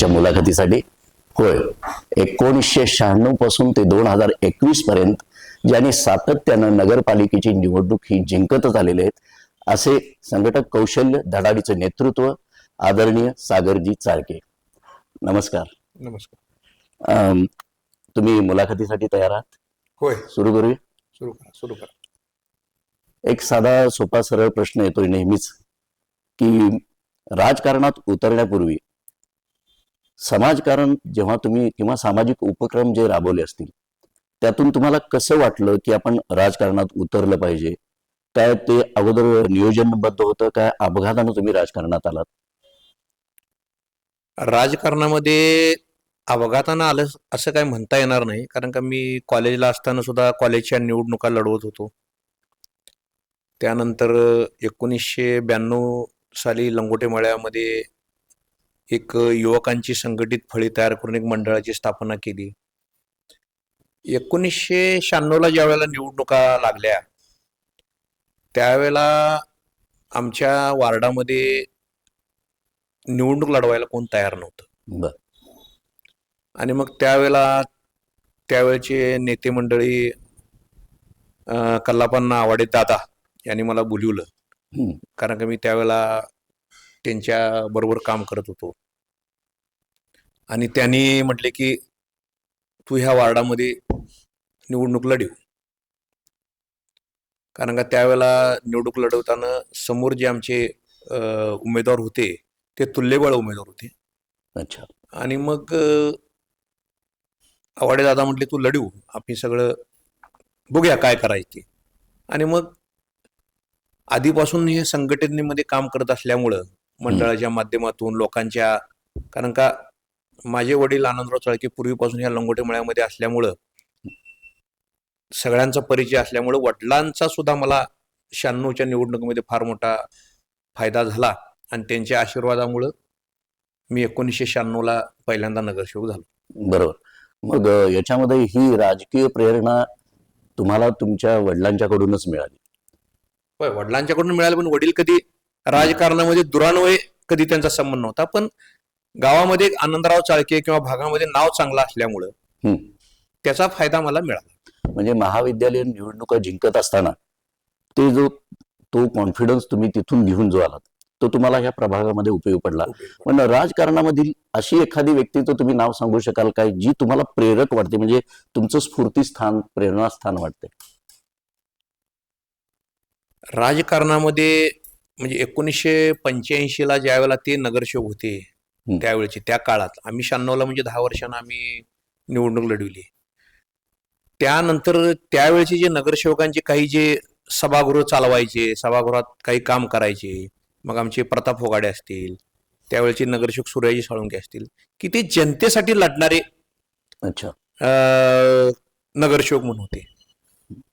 आमच्या मुलाखतीसाठी. होय, 1996 पासून ते 2021 पर्यंत ज्यांनी सातत्यानं नगरपालिकेची निवडणूक ही जिंकतच आलेले आहेत असे संघटक कौशल्य धडाडीचं नेतृत्व आदरणीय सागरजी चाळके. नमस्कार. नमस्कार. तुम्ही मुलाखतीसाठी तयार आहात? होय, सुरू करूया. सुरू करा. एक साधा सोपा सरळ प्रश्न येतोय नेहमीच की राजकारणात उतरण्यापूर्वी समाजकारण जेव्हा तुम्ही किंवा सामाजिक उपक्रम जे राबवले असतील त्यातून तुम्हाला कसं वाटलं की आपण राजकारणात उतरलं पाहिजे? काय ते अगोदर नियोजनबद्ध होतं, काय अपघातानं तुम्ही राजकारणात आलात? राजकारणामध्ये अपघातानं आलं असं काही म्हणता येणार नाही, कारण का मी कॉलेजला असताना सुद्धा कॉलेजच्या निवडणुका लढवत होतो. त्यानंतर 1992 साली लंगोटे मळ्यामध्ये एक युवकांची संघटित फळी तयार करून एक मंडळाची स्थापना केली. 1996ला ज्या वेळेला निवडणुका लागल्या त्यावेळेला आमच्या वार्डामध्ये निवडणूक लढवायला कोण तयार नव्हतं. बर. आणि मग त्यावेळेचे नेते मंडळी कल्लापन्ना आवाडे दादा यांनी मला बोलवलं, कारण का मी त्यावेळेला त्यांच्या बरोबर काम करत होतो. आणि त्यांनी म्हटले की तू ह्या वार्डामध्ये निवडणूक लढव, कारण का त्यावेळेला निवडणूक लढवताना समोर जे आमचे उमेदवार होते ते तुल्यबळ उमेदवार होते. अच्छा. आणि मग आवाडे दादा म्हटले तू लढू, आपण सगळं बघूया काय करायचे. आणि मग आधीपासून हे संघटनेमध्ये काम करत असल्यामुळं मंडळाच्या माध्यमातून लोकांच्या, कारण का माझे वडील आनंदराव चाळके पूर्वीपासून ह्या लंगोटे मळ्यामध्ये असल्यामुळं सगळ्यांचा परिचय असल्यामुळं वडिलांचा सुद्धा मला 96च्या निवडणुकीमध्ये फार मोठा फायदा झाला. आणि त्यांच्या आशीर्वादामुळं मी 1996ला पहिल्यांदा नगरसेवक झालो. बरोबर. मग याच्यामध्ये ही राजकीय प्रेरणा तुम्हाला तुमच्या वडिलांच्याकडूनच मिळाली? होय, वडिलांच्याकडून मिळालं, पण वडील कधी राजकारणामध्ये दुरान्वये कधी त्यांचा संबंध नव्हता. पण गावामध्ये आनंदराव चाळके किंवा भागामध्ये नाव चांगलं असल्यामुळं त्याचा फायदा मला मिळाला. म्हणजे महाविद्यालयीन निवडणुका जिंकत असताना तो कॉन्फिडन्स तुम्ही तिथून घेऊन जो आलात तो तुम्हाला ह्या प्रभागामध्ये उपयोग पडला. पण राजकारणामधील अशी एखादी व्यक्तीचं तुम्ही नाव सांगू शकाल काय जी तुम्हाला प्रेरक वाटते, म्हणजे तुमचं स्फूर्तीस्थान, प्रेरणास्थान वाटते? राजकारणामध्ये म्हणजे 1985ला ज्या वेळेला ते नगरसेवक होते त्यावेळेची, त्या काळात आम्ही 96ला म्हणजे 10 वर्षांना आम्ही निवडणूक लढवली. त्यानंतर त्यावेळेचे जे नगरसेवकांचे काही जे सभागृह चालवायचे, सभागृहात काही काम करायचे, मग आमचे प्रताप फोगाडे असतील, त्यावेळेचे नगरसेवक सूर्याजी साळुंके असतील, की ते जनतेसाठी लढणारे नगरसेवक म्हणून होते.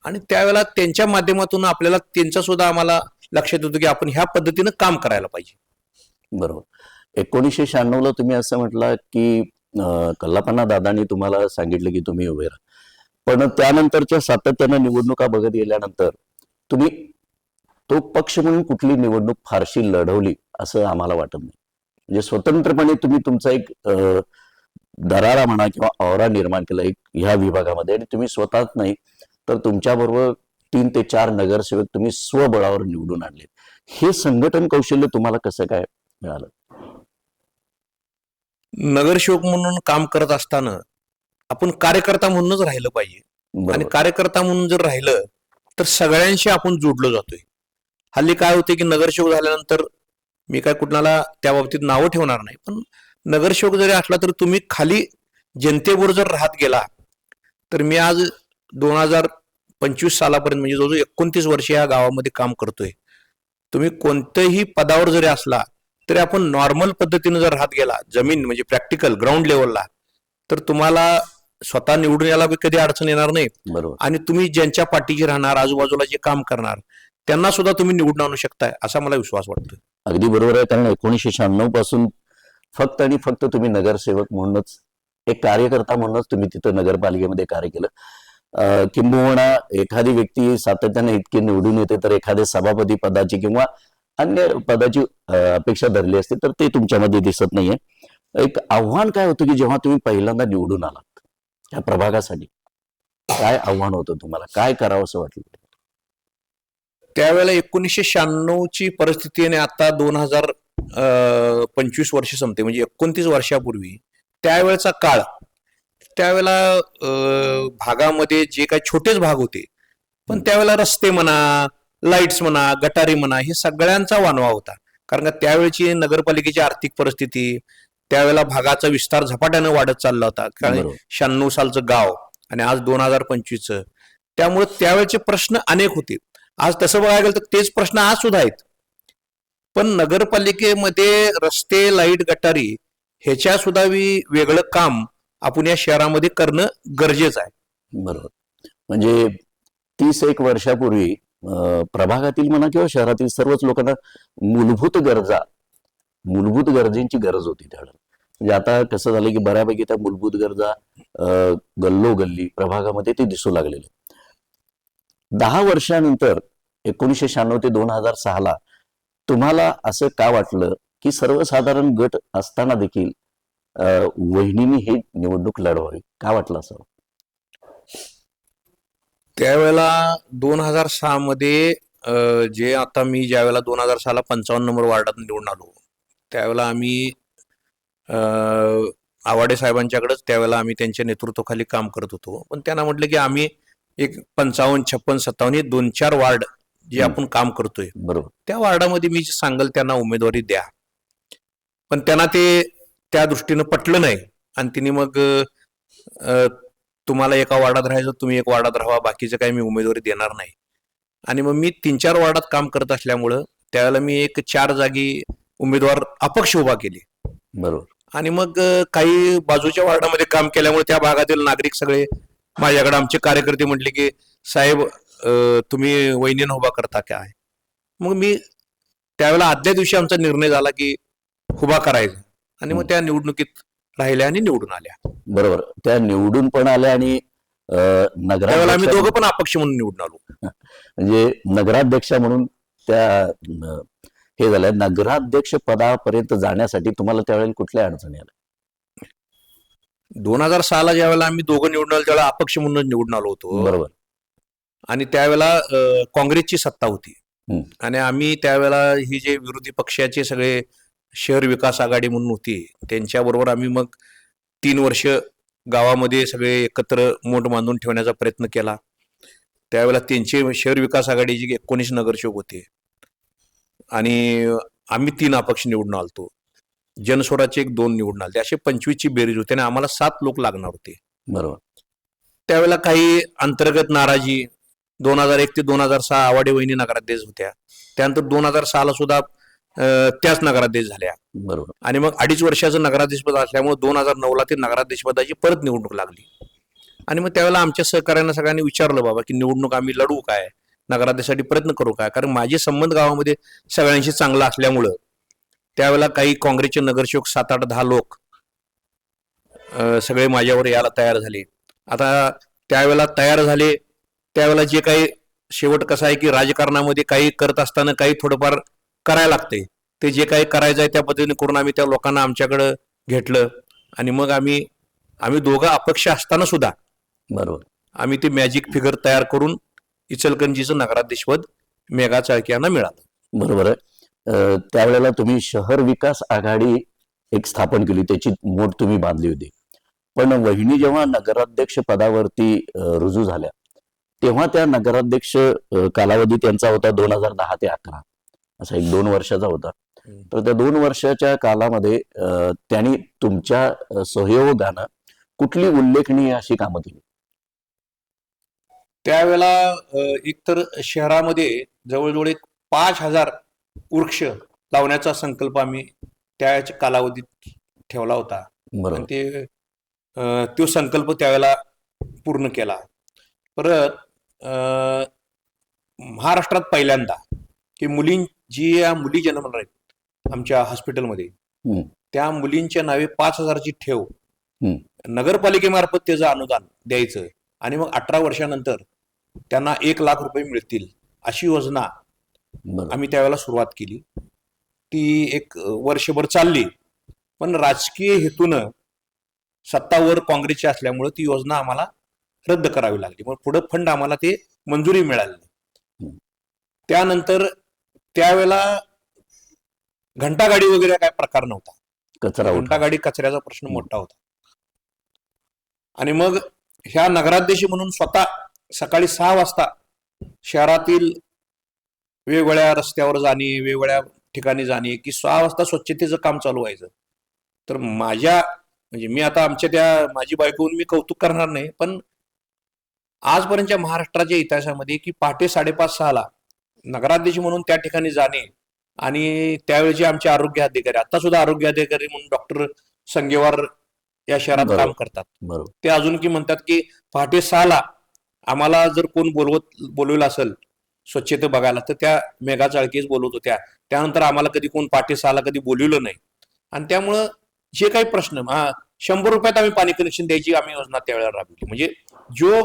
आणि त्यावेळेला त्यांच्या माध्यमातून आपल्याला त्यांचा सुद्धा आम्हाला लक्षात येतं की आपण ह्या पद्धतीनं काम करायला पाहिजे. बरोबर. 1996ला तुम्ही असं म्हटलं की कल्लापन्ना दादांनी तुम्हाला सांगितलं की तुम्ही उभे राहा, पण त्यानंतरच्या सातत्यानं निवडणुका बघत गेल्यानंतर तुम्ही तो पक्ष म्हणून कुठली निवडणूक फारशी लढवली असं आम्हाला वाटत नाही. म्हणजे स्वतंत्रपणे तुम्ही तुमचा एक दरारा म्हणा किंवा औरा निर्माण केला एक ह्या विभागामध्ये, आणि तुम्ही स्वतःच नाही तर तुमच्याबरोबर 3 ते 4 नगरसेवक तुम्ही स्वबळावर निवडून आणले. हे संघटन कौशल्य तुम्हाला कसं काय मिळालं? नगरसेवक म्हणून काम करत असताना आपण कार्यकर्ता म्हणूनच राहिलं पाहिजे. आणि कार्यकर्ता म्हणून जर राहिलं तर सगळ्यांशी आपण जोडलो जातोय. हल्ली काय होते की नगरसेवक झाल्यानंतर मी काय कुणाला त्या बाबतीत नावं ठेवणार नाही, पण नगरसेवक जरी असला तर तुम्ही खाली जनतेबरोबर जर राहत गेला तर मी आज 2025 सालापर्यंत म्हणजे जवळजवळ 29 वर्ष या गावामध्ये काम करतोय. तुम्ही कोणत्याही पदावर जरी असला तरी आपण नॉर्मल पद्धतीने जर राहत गेला, जमीन म्हणजे प्रॅक्टिकल ग्राउंड लेवलला, तर तुम्हाला स्वतः निवडून यायला कधी अडचण येणार नाही. बरोबर. आणि तुम्ही ज्यांच्या पाठीशी राहणार, आजूबाजूला जे काम करणार त्यांना सुद्धा तुम्ही निवडून आणू शकताय असा मला विश्वास वाटतो. अगदी बरोबर आहे. कारण 1996 पासून फक्त आणि फक्त तुम्ही नगरसेवक म्हणूनच, एक कार्यकर्ता म्हणूनच तुम्ही तिथं नगरपालिकेमध्ये कार्य केलं. किंबहुना एखादी व्यक्ती सातत्याने इतकी निवडून येते तर एखाद्या सभापती पदाची किंवा अन्य पदाची अपेक्षा धरली असते तर ते तुमच्यामध्ये दिसत नाहीये. एक आव्हान काय होतं की जेव्हा तुम्ही पहिल्यांदा निवडून आलात त्या प्रभागासाठी, काय आव्हान होतं तुम्हाला, काय करावं असं वाटलं? त्यावेळेला 1996ची परिस्थिती आणि आता 2025 वर्ष संपते, म्हणजे 29 वर्षापूर्वी त्यावेळेचा काळ, त्यावेळेला भागामध्ये जे काही छोटेच भाग होते, पण त्यावेळेला रस्ते म्हणा, लाईट्स म्हणा, गटारी म्हणा, हे सगळ्यांचा वानवा होता. कारण का त्यावेळची नगरपालिकेची आर्थिक परिस्थिती, त्यावेळेला भागाचा विस्तार झपाट्यानं वाढत चालला होता. कारण बरोबर. 96 सालचं गाव आणि आज 2025चं, त्यामुळे त्यावेळेचे प्रश्न अनेक होते. आज तसं बघायला गेलं तर तेच प्रश्न आज सुद्धा आहेत. पण नगरपालिकेमध्ये रस्ते, लाईट, गटारी ह्याच्या सुद्धा वेगळं काम आपण या शहरामध्ये करणं गरजेचं आहे. बरोबर. म्हणजे 30 वर्षापूर्वी प्रभागातील म्हणा किंवा शहरातील सर्वच लोकांना मूलभूत गरजेची गरज होती त्यावेळेला. म्हणजे आता कसं झालं की बऱ्यापैकी त्या मूलभूत गरजा गल्लोगल्ली प्रभागामध्ये ते दिसू लागलेले. 10 वर्षानंतर 1996 ते 2006 तुम्हाला असं का वाटलं की सर्वसाधारण गट असताना देखील वहिनींनी ही निवडणूक लढवावी, का वाटलं असं? त्यावेळेला 2006 मध्ये जे आता मी ज्यावेळेला 2006ला 55 नंबर वार्डात निवडून आलो, त्यावेळेला आम्ही आवाडे साहेबांच्याकडेच त्यावेळेला आम्ही त्यांच्या नेतृत्वाखाली काम करत होतो. पण त्यांना म्हटलं की आम्ही एक 55, 56, 57 हे 2-4 वार्ड जे आपण काम करतोय, बरोबर. त्या वार्डामध्ये मी जे सांगेल त्यांना उमेदवारी द्या. पण त्यांना ते त्या दृष्टीनं पटलं नाही आणि तिने मग तुम्हाला एका वार्डात राहायचं, तुम्ही एक वार्डात राहा, बाकीचं काही मी उमेदवारी देणार नाही. आणि मग मी 3-4 वार्डात काम करत असल्यामुळं त्यावेळेला मी एक 4 जागी उमेदवार अपक्ष उभा केले. बरोबर. आणि मग काही बाजूच्या वार्डामध्ये काम केल्यामुळे त्या भागातील नागरिक सगळे माझ्याकडे, आमचे कार्यकर्ते म्हटले की साहेब तुम्ही वहिनीनं उभा करता काय? मग मी त्यावेळेला आदल्या दिवशी आमचा निर्णय झाला की उभा करायचा, आणि मग त्या निवडणुकीत राहिल्या आणि निवडून आल्या. बरोबर. त्या निवडून पण आल्या आणि त्यावेळेला आम्ही नगराध्यक्ष दोघं पण अपक्ष म्हणून निवडून आलो. म्हणजे नगराध्यक्षा म्हणून त्या हे झालं. नगराध्यक्ष पदापर्यंत जाण्यासाठी तुम्हाला त्यावेळेला कुठल्या अडचणी आल्या? 2006ला ज्यावेळेला आम्ही दोघं निवडून आलो त्यावेळेला अपक्ष म्हणून निवडून आलो होतो. बरोबर. आणि त्यावेळेला काँग्रेसची सत्ता होती. हम्म. आणि आम्ही त्यावेळेला ही जे विरोधी पक्षाचे सगळे शहर विकास आघाडी म्हणून होती, त्यांच्याबरोबर आम्ही मग 3 वर्ष गावामध्ये सगळे एकत्र मोठ बांधून ठेवण्याचा प्रयत्न केला. त्यावेळेला त्यांचे शहर विकास आघाडीचे 19 नगरसेवक होते आणि आम्ही 3 अपक्ष निवडून आलतो. जनस्वराचे 1-2 निवडून आले. असे 25ची बेरीज होती आणि आम्हाला 7 लोक लागणार होते. बरोबर. त्यावेळेला काही अंतर्गत नाराजी, 2001 ते 2006 आवाडे वहिनी नगराध्यक्ष होत्या. त्यानंतर 2006ला सुद्धा त्याच नगराध्यक्ष झाल्या. बरोबर. आणि मग 2.5 वर्षाचं नगराध्यक्षपद असल्यामुळे 2009ला ते नगराध्यक्षपदाची परत निवडणूक लागली. आणि मग त्यावेळेला आमच्या सहकार्यांना सगळ्यांनी विचारलं, बाबा की निवडणूक आम्ही लढवू काय, नगराध्यक्षासाठी प्रयत्न करू काय? कारण माझे संबंध गावामध्ये सगळ्यांशी चांगला असल्यामुळं त्यावेळेला काही काँग्रेसचे नगरसेवक 7-8-10 लोक सगळे माझ्यावर यायला तयार झाले. आता त्यावेळेला तयार झाले, त्यावेळेला जे काही शेवट कसं आहे की राजकारणामध्ये काही करत असताना काही थोडंफार करायला लागते. ते जे काही करायचं आहे त्या पद्धतीने करून आम्ही त्या लोकांना आमच्याकडं घेतलं. आणि मग आम्ही दोघं अपक्ष असताना सुद्धा बरोबर. आम्ही ते मॅजिक फिगर तयार करून इचलकरंजीचं नगराध्यक्षपद मेघा चाळके यांना मिळालं. बरोबर आहे. त्यावेळेला तुम्ही शहर विकास आघाडी एक स्थापन केली, त्याची मोठ तुम्ही बांधली होती. पण वहिनी जेव्हा नगराध्यक्ष पदावरती रुजू झाल्या, तेव्हा त्या नगराध्यक्ष कालावधी त्यांचा होता 2010 ते 11, असा 1-2 वर्षाचा होता. तर त्या 2 वर्षाच्या कालामध्ये त्यांनी तुमच्या सहयोगानं कुठली उल्लेखनीय अशी कामं केली? त्यावेळेला एकतर शहरामध्ये जवळजवळ 5,000 वृक्ष लावण्याचा संकल्प आम्ही त्याच्या कालावधीत ठेवला होता. बरोबर. आणि तो संकल्प त्यावेळेला पूर्ण केला. परत महाराष्ट्रात पहिल्यांदा की या मुली जन्मणार आहेत आमच्या हॉस्पिटलमध्ये, त्या मुलींच्या नावे 5,000ची ठेव नगरपालिकेमार्फत त्याचं अनुदान द्यायचं आणि मग 18 वर्षानंतर त्यांना 1 लाख रुपये मिळतील अशी योजना आम्ही त्यावेळेला सुरुवात केली. ती एक वर्षभर चालली पण राजकीय हेतूनं सत्तावर काँग्रेसची असल्यामुळे ती योजना आम्हाला रद्द करावी लागली. मग पुढे फंड आम्हाला ते मंजुरी मिळाली नाही. त्यानंतर त्यावेळेला घंटागाडी वगैरे काय प्रकार नव्हता. कचरा उठा. घंटागाडी कचऱ्याचा प्रश्न मोठा होता. आणि मग ह्या नगराध्यक्ष म्हणून स्वतः सकाळी 6 वाजता शहरातील वेगवेगळ्या रस्त्यावर जाणे, वेगवेगळ्या ठिकाणी जाणे, की 6 वाजता स्वच्छतेचं काम चालू व्हायचं. तर म्हणजे मी आता माझी बायकोहून मी कौतुक करणार नाही, पण आजपर्यंतच्या महाराष्ट्राच्या इतिहासामध्ये की पहाटे 5:30-6ला नगराध्यक्ष म्हणून त्या ठिकाणी जाणे, आणि त्यावेळेचे आमचे आरोग्य अधिकारी, आता सुद्धा आरोग्य अधिकारी म्हणून डॉक्टर संगेवार या शहरात बरोबर. काम करतात. बरोबर. ते अजून की म्हणतात की पहाटे 6ला आम्हाला जर कोण बोलवलं असेल स्वच्छता बघायला तर त्या मेघा चाळकेच बोलवत होत्या. त्यानंतर आम्हाला कधी कोण पहाटे 6ला कधी बोलवलं नाही. आणि त्यामुळं जे काही प्रश्न 100 रुपयात आम्ही पाणी कनेक्शन द्यायची आम्ही योजना त्यावेळेला राबवली. म्हणजे जो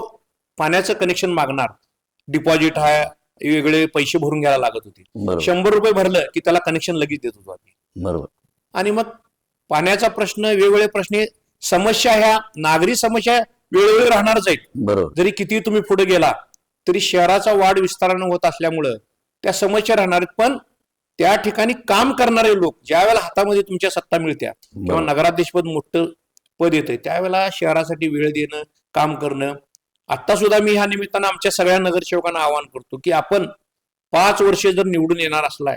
पाण्याचं कनेक्शन मागणार, डिपॉझिट आहे, वेगळे पैसे भरून घ्यायला लागत होते. बरोबर. 100 रुपये भरलं की त्याला कनेक्शन लगेच देत होतो आम्ही. बरोबर. आणि मग पाण्याचा प्रश्न, वेगवेगळे प्रश्न, समस्या, ह्या नागरी समस्या वेळोवेळी राहणारच आहेत. बरोबर. जरी किती तुम्ही पुढे गेला तरी शहराचा वाढ विस्तारानं होत असल्यामुळं त्या समस्या राहणार आहेत. पण त्या ठिकाणी काम करणारे लोक, ज्या वेळेला हातामध्ये तुमच्या सत्ता मिळत्या किंवा नगराध्यक्षपद मोठं पद येतंय, त्यावेळेला शहरासाठी वेळ देणं, काम करणं. आता सुद्धा मी ह्या निमित्तानं आमच्या सगळ्या नगरसेवकांना आवाहन करतो की आपण 5 वर्षे जर निवडून येणार असलाय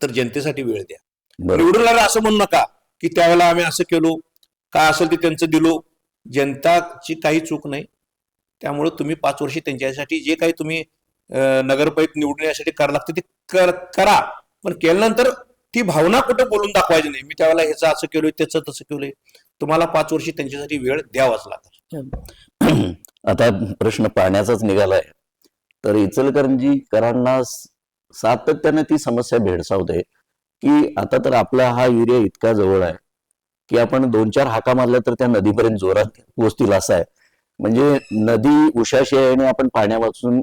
तर जनतेसाठी वेळ द्या. बरोबर. निवडून आलं असं म्हणू नका की त्यावेळेला आम्ही असं केलो, काय असेल ते त्यांचं दिलो. जनताची काही चूक नाही. त्यामुळे तुम्ही 5 वर्षे त्यांच्यासाठी जे काही तुम्ही नगरपालिकेत निवडून येण्यासाठी करावं लागतं ते करा. पण केल्यानंतर ती भावना कुठं बोलून दाखवायची नाही, मी त्यावेळेला ह्याचं असं केलोय, त्याचं तसं केलोय. तुम्हाला 5 वर्षे त्यांच्यासाठी वेळ द्यावाच लागेल. आता प्रश्न पाण्याचाच निघालाय, तर इचलकरंजीकरांना सातत्याने ती समस्या भेडसावते की आता तर आपला हा एरिया इतका जवळ आहे की आपण 2-4 हाका मारल्या तर त्या नदीपर्यंत जोरात पोहोचतील असा आहे. म्हणजे नदी उशाशयाने आपण पाण्या वाचून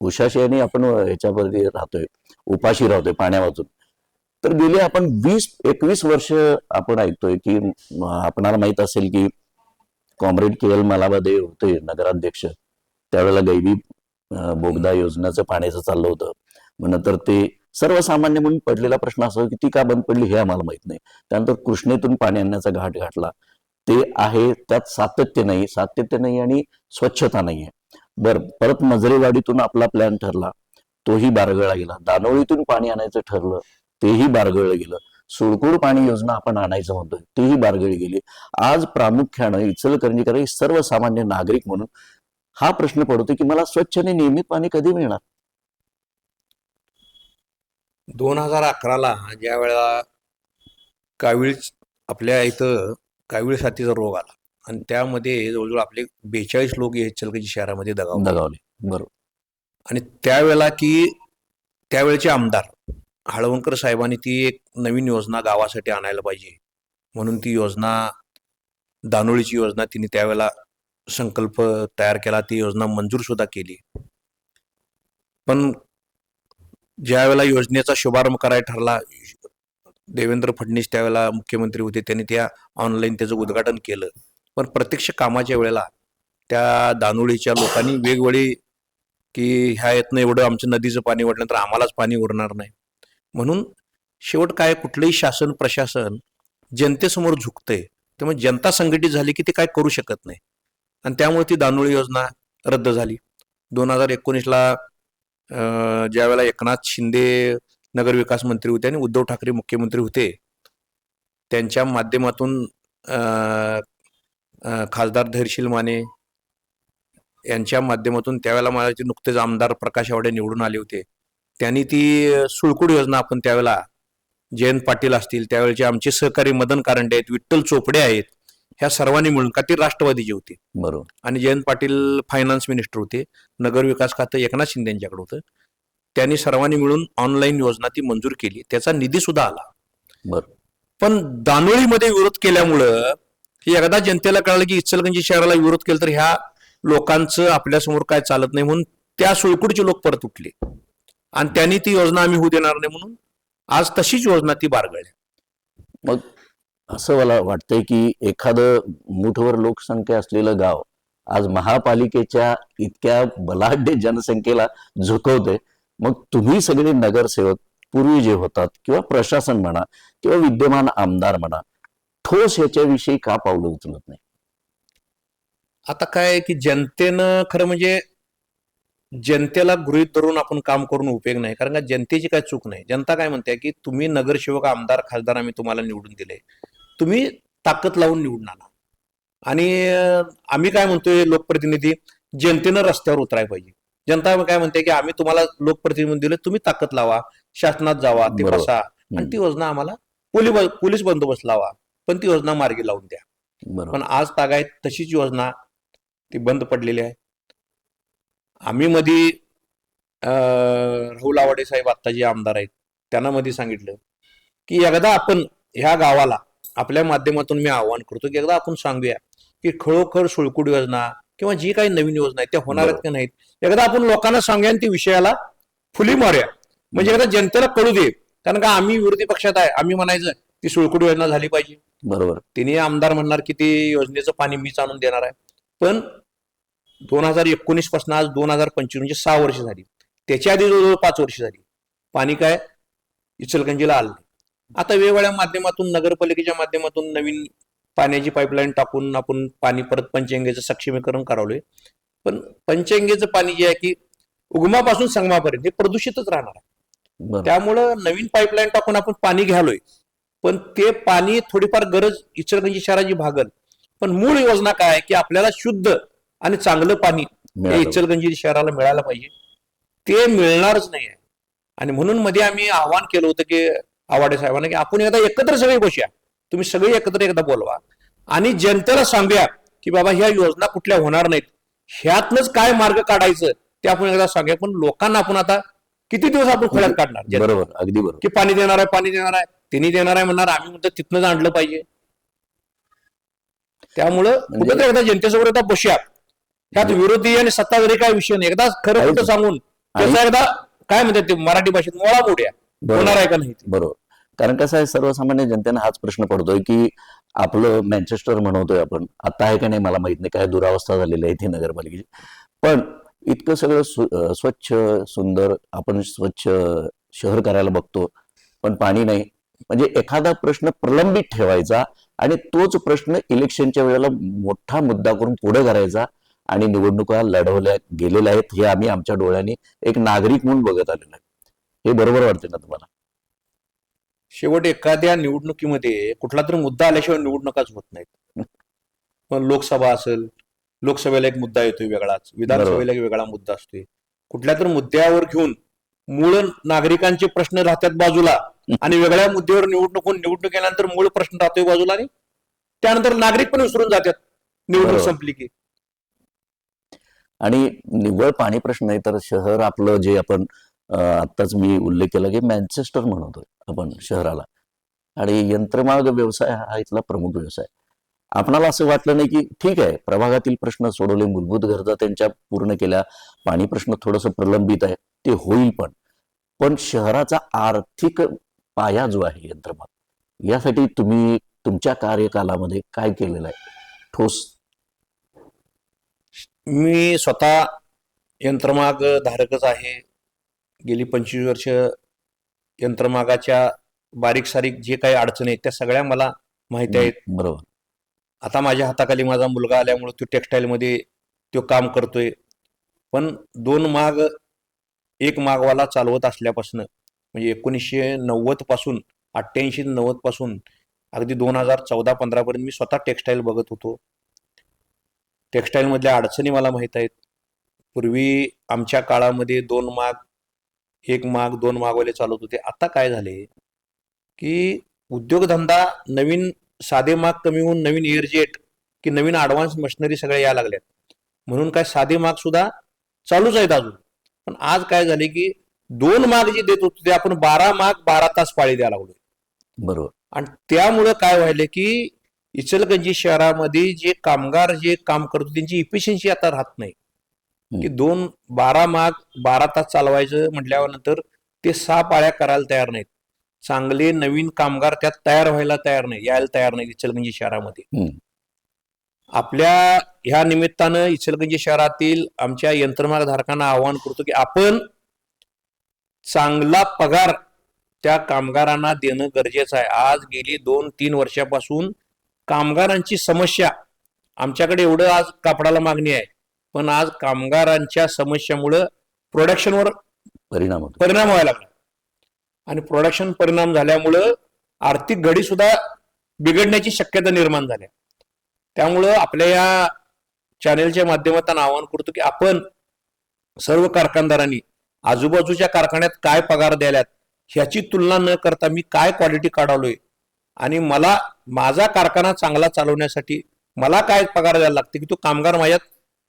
उशाशयाने आपण ह्याच्यावरती राहतोय, उपाशी राहतोय पाण्या वाचून. तर गेले आपण 20-21 वर्ष आपण ऐकतोय की आपणाला माहित असेल की कॉम्रेड KL मलाबादे होते नगराध्यक्ष, त्यावेळेला गैबी बोगदा योजनेचं पाण्याचं चाललं होतं. मग नंतर ते सर्वसामान्य म्हणून पडलेला प्रश्न असा की ती का बंद पडली हे आम्हाला माहित नाही. त्यानंतर कृष्णेतून पाणी आणण्याचा घाट घातला, ते आहे, त्यात सातत्य नाही आणि स्वच्छता नाहीये. परत मजरेवाडीतून आपला प्लॅन ठरला, तोही बारगळला गेला. दानोळीतून पाणी आणायचं ठरलं, तेही बारगळलं गेलं. सुळकूड पाणी योजना आपण आणायचं म्हणतोय, तेही बारगळली गेली. आज प्रामुख्यानं इचलकरंजीकर सर्वसामान्य नागरिक म्हणून हा प्रश्न पडतो की मला स्वच्छ आणि नियमित पाणी कधी मिळणार. 2011ला ज्या वेळेला कावीळ, आपल्या इथं कावीळ साथीचा रोग आला आणि त्यामध्ये जवळजवळ आपले 42 लोक इचलकरंजी शहरामध्ये दगावले. बरोबर. आणि त्यावेळेला की त्यावेळेचे आमदार हळवणकर साहेबांनी ती एक नवीन योजना गावासाठी आणायला पाहिजे म्हणून ती योजना, दानोळीची योजना, तिने त्यावेळेला संकल्प तयार केला. ती योजना मंजूर सुद्धा केली. पण ज्या वेळेला योजनेचा शुभारंभ करायला ठरला, देवेंद्र फडणवीस त्यावेळेला मुख्यमंत्री होते, त्यांनी त्या ऑनलाईन त्याचं उद्घाटन केलं. पण प्रत्यक्ष कामाच्या वेळेला त्या दानोळीच्या लोकांनी वेगवेगळी की ह्या येतनं एवढं आमच्या नदीचं पाणी वाटल्यानंतर आम्हालाच पाणी उरणार नाही म्हणून शेवट काय, कुठलंही शासन प्रशासन जनतेसमोर झुकतंय. त्यामुळे जनता संघटित झाली की ते काय करू शकत नाही. आणि त्यामुळे ती दानोळी योजना रद्द झाली. 2019ला ज्या वेळेला एकनाथ शिंदे नगरविकास मंत्री होते आणि उद्धव ठाकरे मुख्यमंत्री होते, त्यांच्या माध्यमातून खासदार धैर्यशील माने यांच्या माध्यमातून त्यावेळेला मला नुकतेच आमदार प्रकाश आवाडे निवडून आले होते. त्यांनी ती सुळकूड योजना, आपण त्यावेळेला जयंत पाटील असतील, त्यावेळेचे आमचे सहकारी मदन कारंडे आहेत, विठ्ठल चोपडे आहेत, ह्या सर्वांनी मिळून, का ती राष्ट्रवादीची होती, बरोबर, आणि जयंत पाटील फायनान्स मिनिस्टर होते, नगरविकास खातं एकनाथ शिंदे यांच्याकडे होतं, त्यांनी सर्वांनी मिळून ऑनलाईन योजना ती मंजूर केली, त्याचा निधी सुद्धा आला. बरोबर. पण दानोळीमध्ये विरोध केल्यामुळं हे एकदा जनतेला कळलं की इचलकरंजी शहराला विरोध केला तर ह्या लोकांचं आपल्यासमोर काय चालत नाही, म्हणून त्या सुळकूडचे लोक परत उठले आणि त्यांनी ती योजना आम्ही होऊ देणार नाही म्हणून आज तशीच योजना ती बारगळली. मग असं मला वाटतंय की एखादं मुठभर लोकसंख्या असलेलं गाव आज महापालिकेच्या इतक्या बलाढ्य जनसंख्येला झुकवते. मग तुम्ही सगळे नगरसेवक पूर्वी जे होतात किंवा प्रशासन म्हणा किंवा विद्यमान आमदार म्हणा, ठोस याच्याविषयी का पावलं उचलत नाही? आता काय आहे की जनतेनं खरं म्हणजे जनतेला गृहीत धरून आपण काम करून उपयोग नाही, कारण का जनतेची काय चूक नाही. जनता काय म्हणते की तुम्ही नगरसेवक, आमदार, खासदार आम्ही तुम्हाला निवडून दिले, तुम्ही ताकद लावून निवडून आणा. आणि आम्ही काय म्हणतोय लोकप्रतिनिधी, जनतेनं रस्त्यावर उतरायला पाहिजे. जनता काय म्हणते की आम्ही तुम्हाला लोकप्रतिनिधी दिले, तुम्ही ताकद लावा, शासनात जावा, ते बरोबर. बसा आणि ती योजना आम्हाला पोलीस बंदोबस्त लावा, पण ती योजना मार्गी लावून द्या. बरोबर. पण आज तागायत तशीच योजना ती बंद पडलेली आहे. आम्ही मध्ये राहुल आवाडे साहेब आत्ता जे आमदार आहेत त्यांना मध्ये सांगितलं की एकदा आपण ह्या गावाला आपल्या माध्यमातून मी आवाहन करतो की एकदा आपण सांगूया की खरोखर सुळकुड योजना किंवा जी काही नवीन योजना आहेत त्या होणार आहेत का नाहीत, एकदा आपण लोकांना सांगूया आणि ती विषयाला फुली मारूया, म्हणजे एकदा जनतेला कळू दे. कारण का आम्ही विरोधी पक्षात आहे, आम्ही म्हणायचं ती सुळकुड योजना झाली पाहिजे, बरोबर. तिने आमदार म्हणणार की ती योजनेचं पाणी मीच आणून देणार आहे. पण 2019 पासून आज 2025 म्हणजे 6 वर्ष झाली, त्याच्या आधी जवळजवळ 5 वर्ष झाली, पाणी काय इचलकरंजीला आलं नाही. आता वेगवेगळ्या माध्यमातून नगरपालिकेच्या माध्यमातून नवीन पाण्याची पाईपलाईन टाकून आपण पाणी परत पंचगंगेचं सक्षमीकरण करावलंय. पण पंचगंगेचं पाणी जे आहे की उगमापासून संगमापर्यंत हे प्रदूषितच राहणार आहे. बरोबर. त्यामुळं नवीन पाईपलाईन टाकून आपण पाणी घ्यालोय, पण ते पाणी थोडीफार गरज इचलकरंजी शहराची भागल. पण मूळ योजना काय आहे की आपल्याला शुद्ध आणि चांगलं पाणी हे मिळालं. इचलकरंजी शहराला मिळायला पाहिजे, ते मिळणारच नाही आहे. आणि म्हणून मध्ये आम्ही आवाहन केलं होतं की आवाडे साहेबांना की आपण एकदा एकत्र सगळे बसूया, तुम्ही सगळे एकत्र एकदा बोलवा आणि जनतेला सांगूया की बाबा ह्या योजना कुठल्या होणार नाहीत, ह्यातनंच काय मार्ग काढायचं ते आपण एकदा सांगूया. पण लोकांना आपण आता किती दिवस आपण खोळ्यात काढणार बरोबर, अगदी बरोबर. की पाणी देणार आहे, पाणी देणार आहे, तिने देणार आहे म्हणणार, आम्ही म्हणतो तिथनंच आणलं पाहिजे. त्यामुळं कुठेतरी एकदा जनतेसमोर एकदा बसूया, ह्यात विरोधी आणि सत्ताधारी काय विषय नाही, एकदा खरं खोटं सांगून त्याचा एकदा काय म्हणतात ते मराठी भाषेत मोळा मोड्या होणार आहे का नाही ते. बरोबर. कारण कसं आहे, सर्वसामान्य जनतेने हाच प्रश्न पडतोय की आपलं मँचेस्टर म्हणतोय आपण, आता आहे का नाही मला माहित नाही, काय दुरावस्था झालेली आहे इथे नगरपालिकेची. पण इतकं सगळं स्वच्छ सुंदर आपण स्वच्छ शहर करायला बघतो, पण पाणी नाही. म्हणजे एखादा प्रश्न प्रलंबित ठेवायचा आणि तोच प्रश्न इलेक्शनच्या वेळेला मोठा मुद्दा करून पुढे करायचा आणि निवडणुका लढवल्या गेलेल्या आहेत, हे आम्ही आमच्या डोळ्यांनी एक नागरिक म्हणून बघत आलेलो आहे. हे बरोबर वाटते ना तुम्हाला? शेवट एखाद्या निवडणुकीमध्ये कुठला तरी मुद्दा आल्याशिवाय निवडणुकाच होत नाहीत. पण लोकसभा असेल, लोकसभेला एक मुद्दा येतोय वेगळाच, विधानसभेला एक वेगळा मुद्दा असतोय. कुठल्या तर मुद्द्यावर घेऊन मूळ नागरिकांचे प्रश्न राहतात बाजूला आणि वेगळ्या मुद्द्यावर निवडणूक केल्यानंतर मूळ प्रश्न राहतोय बाजूला आणि त्यानंतर नागरिक पण विसरून जातात निवडणूक बरोबर. संपली की. आणि निव्वळ पाणी प्रश्न नाही तर शहर आपलं जे आपण आत्ताच मी उल्लेख केला की मँचेस्टर म्हणतोय आपण शहराला, आणि यंत्रमाग व्यवसाय हा इथला प्रमुख व्यवसाय. आपणाला असं वाटलं नाही की ठीक आहे, प्रभागातील प्रश्न सोडवले, मूलभूत गरजा त्यांच्या पूर्ण केल्या, पाणी प्रश्न थोडंसं प्रलंबित आहे, ते होईल. पण शहराचा आर्थिक पाया जो आहे यंत्रमाग, यासाठी तुम्ही तुमच्या कार्यकालामध्ये काय केलेलं आहे ठोस? मी स्वतः यंत्रमाग धारकच आहे. गेली 25 वर्ष यंत्रमागाच्या बारीक सारीक जे काही अडचणी आहेत त्या सगळ्या मला माहिती आहेत. बरोबर. आता माझ्या हाताखाली माझा मुलगा आल्यामुळे तो टेक्सटाईलमध्ये तो काम करतोय. पण 2 माग एक मागवाला चालवत असल्यापासून म्हणजे 1990 पासून 88-90 पासून अगदी 2014-15 पर्यंत मी स्वतः टेक्सटाईल बघत होतो. टेक्सटाईल मधल्या अडचणी मला माहित आहेत. पूर्वी आमच्या काळामध्ये 2 माग, 1 माग, 2 मागवाले चालवत होते. आता काय झाले की उद्योगधंदा नवीन साधे माग कमी होऊन नवीन एअरजेट की नवीन ॲडव्हान्स मशिनरी सगळ्या यायला लागल्यात, म्हणून काय साधे माग सुद्धा चालूच आहेत अजून. पण आज काय झाले की 2 माग जे देत होते ते आपण 12 माग 12 तास पाळी द्यायला लागलोय. बरोबर. आणि त्यामुळं काय व्हायले की इचलकरंजी शहरामध्ये जे कामगार जे काम करतो त्यांची इफिशियन्सी आता राहत नाही की 12 माग 12 तास चालवायचं म्हटल्यानंतर ते 6 पाळ्या करायला तयार नाहीत. चांगले नवीन कामगार त्यात तयार व्हायला तयार नाही, यायला तयार नाही इचलकरंजी शहरामध्ये. हम्म. आपल्या ह्या निमित्तानं इचलकरंजी शहरातील आमच्या यंत्रमागधारकांना आवाहन करतो की आपण चांगला पगार त्या कामगारांना देणं गरजेचं आहे. आज गेली 2-3 वर्षापासून कामगारांची समस्या, आमच्याकडे एवढं आज कापडाला मागणी आहे, पण आज कामगारांच्या समस्यामुळं प्रोडक्शनवर परिणाम होतो. परिणाम व्हायला लागला आणि प्रोडक्शन परिणाम झाल्यामुळं आर्थिक घडी सुद्धा बिघडण्याची शक्यता निर्माण झाल्या. त्यामुळं आपल्या या चॅनेलच्या माध्यमातून आवाहन करतो की आपण सर्व कारखानदारांनी आजूबाजूच्या कारखान्यात काय पगार द्यायलात ह्याची तुलना न करता मी काय क्वालिटी काढवलोय आणि मला माझा कारखाना चांगला चालवण्यासाठी मला काय पगार द्यायला लागते की तो कामगार माझ्यात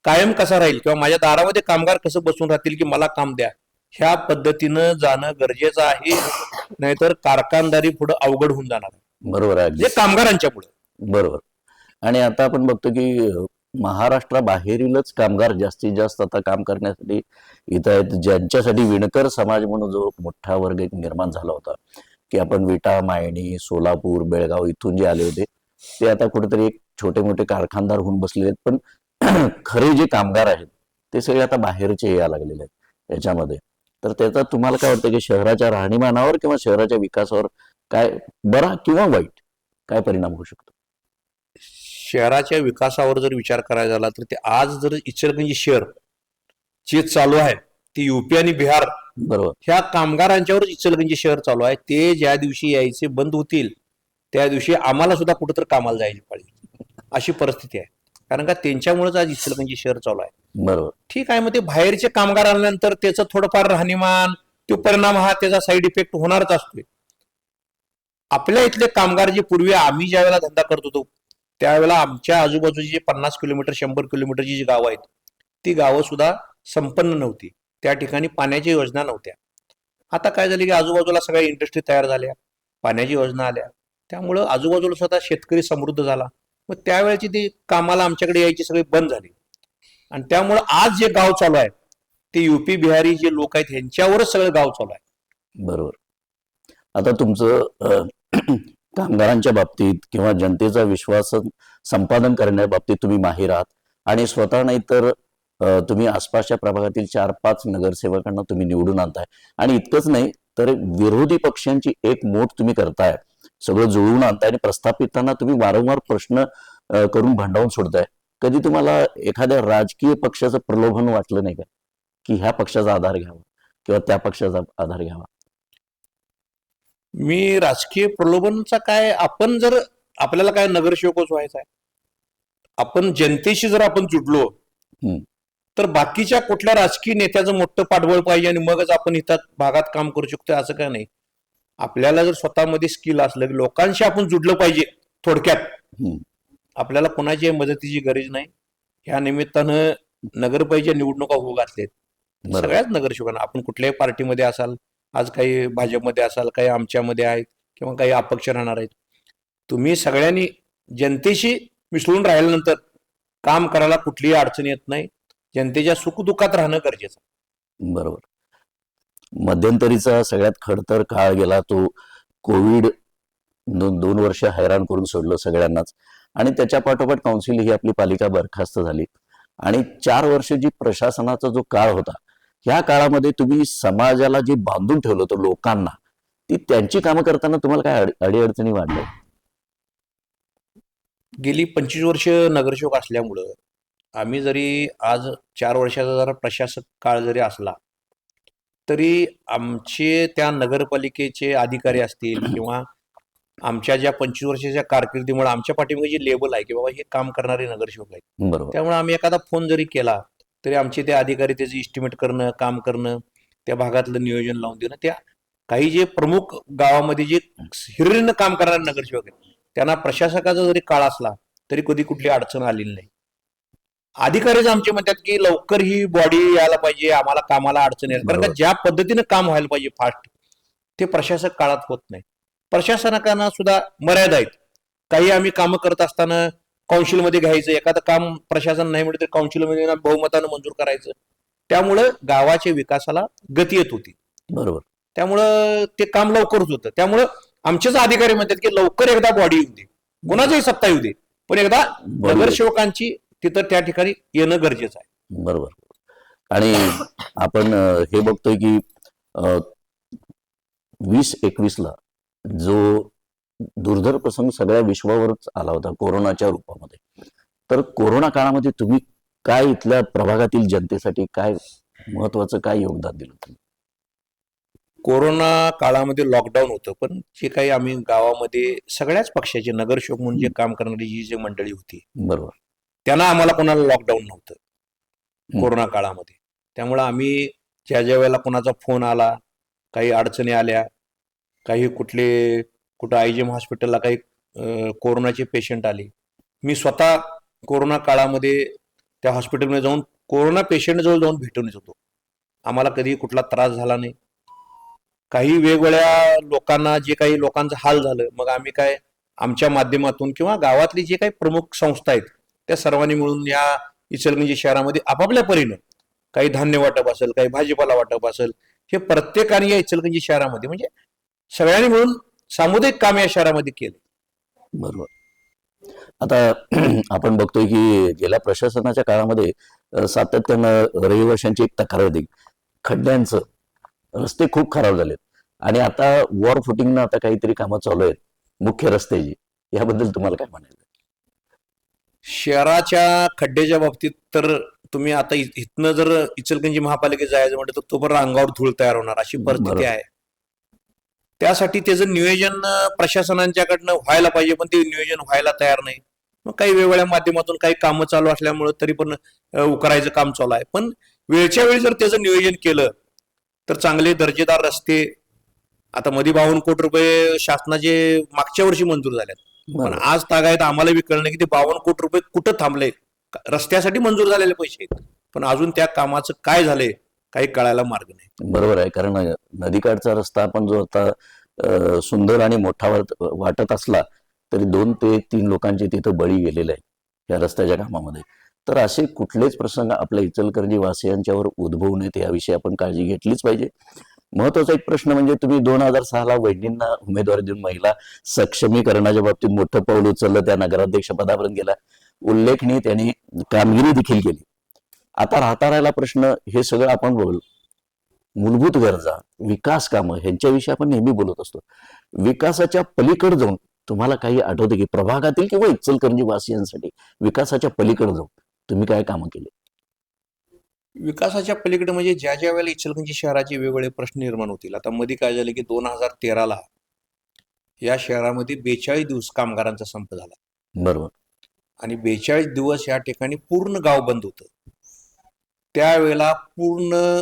कायम कसा राहील किंवा माझ्या दारामध्ये कामगार कसं बसून राहतील की मला काम द्या, ह्या पद्धतीनं जाणं गरजेचं आहे. नाहीतर कारखानदारी पुढे अवघड होऊन जाणार आहे. बरोबर आहे, जे कामगारांच्या पुढे. बरोबर. आणि आता आपण बघतो की महाराष्ट्राबाहेरीलच कामगार जास्तीत जास्त आता काम करण्यासाठी इथं आहेत, ज्यांच्यासाठी विणकर समाज म्हणून जो मोठा वर्ग एक निर्माण झाला होता की आपण विटा, मायणी, सोलापूर, बेळगाव इथून जे आले होते ते आता कुठेतरी एक छोटे मोठे कारखानदार होऊन बसलेले आहेत. पण खरे जे कामगार आहेत ते सगळे आता बाहेरचे यायला लागलेले आहेत याच्यामध्ये. तर त्याचा तुम्हाला काय वाटतं की शहराच्या राहणीमानावर किंवा शहराच्या विकासावर काय बरा किंवा वाईट काय परिणाम होऊ शकतो? शहराच्या विकासावर जर विचार करायचा झाला तर ते आज जर इचलकरंजी शहर जे चालू आहे ते युपी आणि बिहार बरोबर. ह्या कामगारांच्यावरच इचलकरंजी शहर चालू आहे. ते ज्या दिवशी यायचे बंद होतील त्या दिवशी आम्हाला सुद्धा कुठेतरी कामाला जायची पाहिजे अशी परिस्थिती आहे. कारण का त्यांच्यामुळेच आज इचलकरंजी शहर चालू आहे. बरोबर. ठीक आहे, मग ते बाहेरचे कामगार आल्यानंतर त्याचं थोडंफार राहणीमान तो परिणाम हा त्याचा साईड इफेक्ट होणारच असतोय. आपल्या इथले कामगार जे पूर्वी आम्ही ज्या वेळेला धंदा करत होतो त्यावेळेला आमच्या आजूबाजूची जे 50 किलोमीटर 100 किलोमीटरची जी गावं आहेत ती गावं सुद्धा संपन्न नव्हती. त्या ठिकाणी पाण्याच्या योजना नव्हत्या. आता काय झालं की आजूबाजूला सगळ्या इंडस्ट्री तयार झाल्या, पाण्याची योजना आल्या, त्यामुळं आजूबाजूला स्वतः शेतकरी समृद्ध झाला. मग त्यावेळेची ती कामाला आमच्याकडे यायची सगळी बंद झाली आणि त्यामुळं आज जे गाव चालू आहे ते युपी बिहारी जे लोक आहेत ह्यांच्यावरच सगळं गाव चालू आहे. बरोबर. आता तुमचं कामगारांच्या बाबतीत किंवा जनतेचा विश्वास संपादन करण्याच्या बाबतीत तुम्ही माहीर आहात आणि स्वतः नाही तर तुम्ही आसपासच्या प्रभागातील 4-5 नगरसेवकांना तुम्ही निवडून आणताय आणि इतकंच नाही तर विरोधी पक्षांची एक मोठ तुम्ही करताय, सगळं जुळवून आणताय आणि प्रस्थापितांना तुम्ही वारंवार प्रश्न करून भांडावून सोडताय. कधी तुम्हाला एखाद्या राजकीय पक्षाचं प्रलोभन वाटलं नाही का की ह्या पक्षाचा आधार घ्यावा किंवा त्या पक्षाचा आधार घ्यावा? मी राजकीय प्रलोभनचा काय, आपण जर आपल्याला काय नगरसेवकच व्हायचा आहे, आपण जनतेशी जर आपण जुडलो तर बाकीच्या कुठल्या राजकीय नेत्याचं मोठं पाठबळ पाहिजे आणि मगच आपण इथं भागात काम करू शकतो असं काय नाही. आपल्याला जर स्वतःमध्ये स्किल असलं की लोकांशी आपण जुडलं पाहिजे. थोडक्यात आपल्याला कोणाची मदतीची गरज नाही. ह्या निमित्तानं नगरपालिकेच्या निवडणुका होऊ घातलेत सगळ्याच नगरसेवकांना. आपण कुठल्याही पार्टीमध्ये असाल, आज काही भाजपमध्ये असाल, काही आमच्यामध्ये आहेत किंवा काही अपक्ष राहणार आहेत, तुम्ही सगळ्यांनी जनतेशी मिसळून राहिल्यानंतर काम करायला कुठलीही अडचण येत नाही. जनतेच्या सुखदुःखात राहणं गरजेचं. बरोबर. मध्यंतरीचा सगळ्यात खडतर काळ गेला तो कोविड. 2 वर्ष हैराण करून सोडलं सगळ्यांनाच आणि त्याच्या पाठोपाठ काउन्सिल ही आपली पालिका बरखास्त झाली आणि 4 वर्ष जी प्रशासनाचा जो काळ होता ह्या काळामध्ये तुम्ही समाजाला जे बांधून ठेवलं होतं लोकांना, ती त्यांची कामं करताना तुम्हाला काय अडीअडचणी वाटल्या? गेली 25 वर्ष नगरसेवक असल्यामुळं आम्ही जरी आज 4 वर्षाचा जरा प्रशासक काळ जरी असला तरी आमचे त्या नगरपालिकेचे अधिकारी असतील किंवा आमच्या ज्या 25 वर्षाच्या कारकिर्दीमुळे आमच्या पाठीमागे जे लेबल आहे की बाबा हे काम करणारे नगरसेवक आहेत, बरोबर. त्यामुळे आम्ही एखादा फोन जरी केला तरी आमचे ते अधिकारी त्याचे इस्टिमेट करणं, काम करणं, त्या भागातलं नियोजन लावून देणं, त्या काही जे प्रमुख गावामध्ये जे हिरिरीनं काम करणारे नगरसेवक आहेत त्यांना प्रशासकाचा जरी काळ असला तरी कधी कुठली अडचण आलेली नाही. अधिकारीच आमचे म्हणतात की लवकर ही बॉडी यायला पाहिजे, आम्हाला कामाला अडचण येईल. कारण का ज्या पद्धतीनं काम व्हायला पाहिजे फास्ट ते प्रशासक काळात होत नाही. प्रशासकांना सुद्धा मर्यादा आहेत. काही आम्ही कामं करत असताना काउन्सिलमध्ये घ्यायचं, एखादं काम प्रशासन नाही म्हणलं तर काउन्सिलमध्ये बहुमतानं मंजूर करायचं. त्यामुळं गावाच्या विकासाला गती येत होती. बरोबर. त्यामुळं ते काम लवकरच होतं. त्यामुळं आमचेच अधिकारी म्हणतात की लवकर एकदा बॉडी येऊ दे, कोणाचाही सत्ता येऊ दे, पण एकदा Body नगरसेवकांची तिथं त्या ठिकाणी येणं गरजेचं आहे. बरोबर. आणि आपण हे बघतोय की 2021ला जो दुर्धर प्रसंग सगळ्या विश्वावरच आला होता कोरोनाच्या रूपामध्ये, तर कोरोना काळामध्ये तुम्ही काय इथल्या प्रभागातील जनतेसाठी काय महत्वाचं काय योगदान दिलं तुम्ही? कोरोना काळामध्ये लॉकडाऊन होतं, पण जे काही आम्ही गावामध्ये सगळ्याच पक्षाचे नगरसेवक म्हणून जे काम करणारी जी मंडळी होती, बरोबर. त्यांना आम्हाला कोणाला लॉकडाऊन नव्हतं कोरोना काळामध्ये. त्यामुळं आम्ही ज्या ज्या वेळेला कोणाचा फोन आला, काही अडचणी आल्या, काही कुठं आयजीएम हॉस्पिटलला काही कोरोनाचे पेशंट आले, मी स्वतः कोरोना काळामध्ये त्या हॉस्पिटलमध्ये जाऊन कोरोना पेशंटजवळ जाऊन भेटून येत होतो. आम्हाला कधी कुठला त्रास झाला नाही. काही वेगवेगळ्या लोकांना जे काही लोकांचं हाल झालं, मग आम्ही काय आमच्या माध्यमातून किंवा गावातली जे काही प्रमुख संस्था आहेत त्या सर्वांनी मिळून या इचलकरंजी शहरामध्ये आपापल्या परीनं काही धान्य वाटप असेल, काही भाजीपाला वाटप असेल, हे प्रत्येकाने या इचलकरंजी शहरामध्ये म्हणजे सगळ्यांनी मिळून सामुदायिक काम या शहरामध्ये केलं. बरोबर. आता आपण बघतोय की गेल्या प्रशासनाच्या काळामध्ये सातत्यानं रहिवाशांची एक तक्रार होती, खड्ड्यांचं रस्ते खूप खराब झालेत आणि आता वॉर फुटिंगनं आता काहीतरी कामं चालू आहेत मुख्य रस्त्याची, याबद्दल तुम्हाला काय म्हणायचं? शहराच्या खड्ड्याच्या बाबतीत तर तुम्ही आता इथनं जर इचलकरंजी महापालिकेत जायचं म्हटलं तर तोपर्यंत अंगावर धूळ तयार होणार अशी परिस्थिती बरोबर. आहे. त्यासाठी त्याचं नियोजन प्रशासनांच्याकडनं व्हायला पाहिजे, पण ते नियोजन व्हायला तयार नाही. मग काही वेगवेगळ्या माध्यमातून काही कामं चालू असल्यामुळं तरी पण उकरायचं काम चालू आहे. पण वेळच्या वेळी जर त्याचं नियोजन केलं तर चांगले दर्जेदार रस्ते, आता मध्ये 52 कोटी रुपये शासनाचे मागच्या वर्षी मंजूर झाल्यात, पण बरोबर. आज तागायत आम्हाला बी कळलं की ते 52 कोटी रुपये कुठं थांबले. रस्त्यासाठी मंजूर झालेले पैसे आहेत, पण अजून त्या कामाचं काय झालंय काही कळायला मार्ग नाही. बरोबर आहे, कारण नदीकाठचा रस्ता आपण जो आता सुंदर आणि मोठा वाटत असला तरी 2 ते 3 लोकांचे तिथं बळी गेलेले आहे या रस्त्याच्या कामामध्ये. तर असे कुठलेच प्रसंग आपल्या इचलकरंजी वासियांच्यावर उद्भवू नयेत याविषयी आपण काळजी घेतलीच पाहिजे. महत्वाचा एक प्रश्न म्हणजे तुम्ही 2006ला वहिनींना उमेदवारी देऊन महिला सक्षमीकरणाच्या बाबतीत मोठं पाऊल उचललं, त्या नगराध्यक्ष पदापर्यंत गेला, उल्लेखनीय त्यांनी कामगिरी देखील केली. आता राहता राहिला प्रश्न, हे सगळं आपण बोल मूलभूत गरजा, विकास कामं ह्यांच्याविषयी आपण नेहमी बोलत असतो. विकासाच्या पलीकडे जाऊन तुम्हाला काही आठवते की प्रभागातील किंवा इचलकरंजी वासियांसाठी विकासाच्या पलीकडे जाऊन तुम्ही काय कामं केली? विकासाच्या पलीकडे म्हणजे ज्या ज्या वेळेला इचलकरंजी शहराचे वेगवेगळे प्रश्न निर्माण होतील. आता मध्ये काय झालं की 2013ला या शहरामध्ये 42 दिवस कामगारांचा संप झाला बरोबर. आणि 42 दिवस या ठिकाणी पूर्ण गाव बंद होतं. त्यावेळेला पूर्ण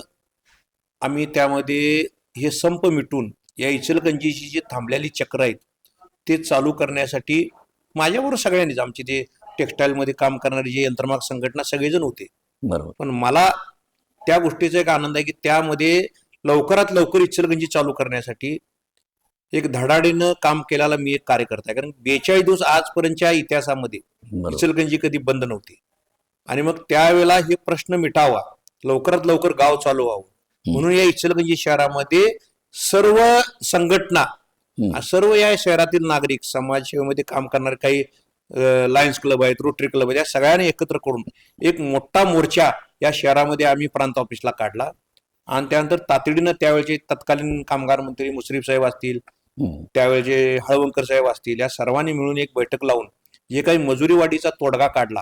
आम्ही त्यामध्ये हे संप मिटून या इचलकरंजीची जी थांबलेली चक्र आहेत ते चालू करण्यासाठी माझ्याबरोबर सगळ्यांनीच, आमचे जे टेक्सटाईलमध्ये काम करणारे जे यंत्रमाग संघटना सगळेजण होते. बरोबर. पण मला त्या गोष्टीचा एक आनंद आहे की त्यामध्ये लवकरात लवकर इचलकरंजी चालू करण्यासाठी एक धडाडीनं काम केलेला मी एक कार्यकर्ता आहे. कारण 42 दिवस आजपर्यंतच्या इतिहासामध्ये बरोबर. इचलकरंजी कधी बंद नव्हती आणि मग त्यावेळेला हे प्रश्न मिटावा, लवकरात लवकर गाव चालू व्हावं म्हणून या इचलकरंजी शहरामध्ये सर्व संघटना, सर्व या शहरातील नागरिक, समाजसेवेमध्ये काम करणारे काही लायन्स क्लब आहेत, रोटरी क्लब आहेत, या सगळ्यांनी एकत्र करून एक मोठा मोर्चा या शहरामध्ये आम्ही प्रांत ऑफिसला काढला आणि त्यानंतर तातडीनं त्यावेळेचे तत्कालीन कामगार मंत्री मुश्रीफ साहेब असतील, त्यावेळेचे हळवंकर साहेब असतील, या सर्वांनी मिळून एक बैठक लावून जे काही मजुरी वाढीचा तोडगा काढला.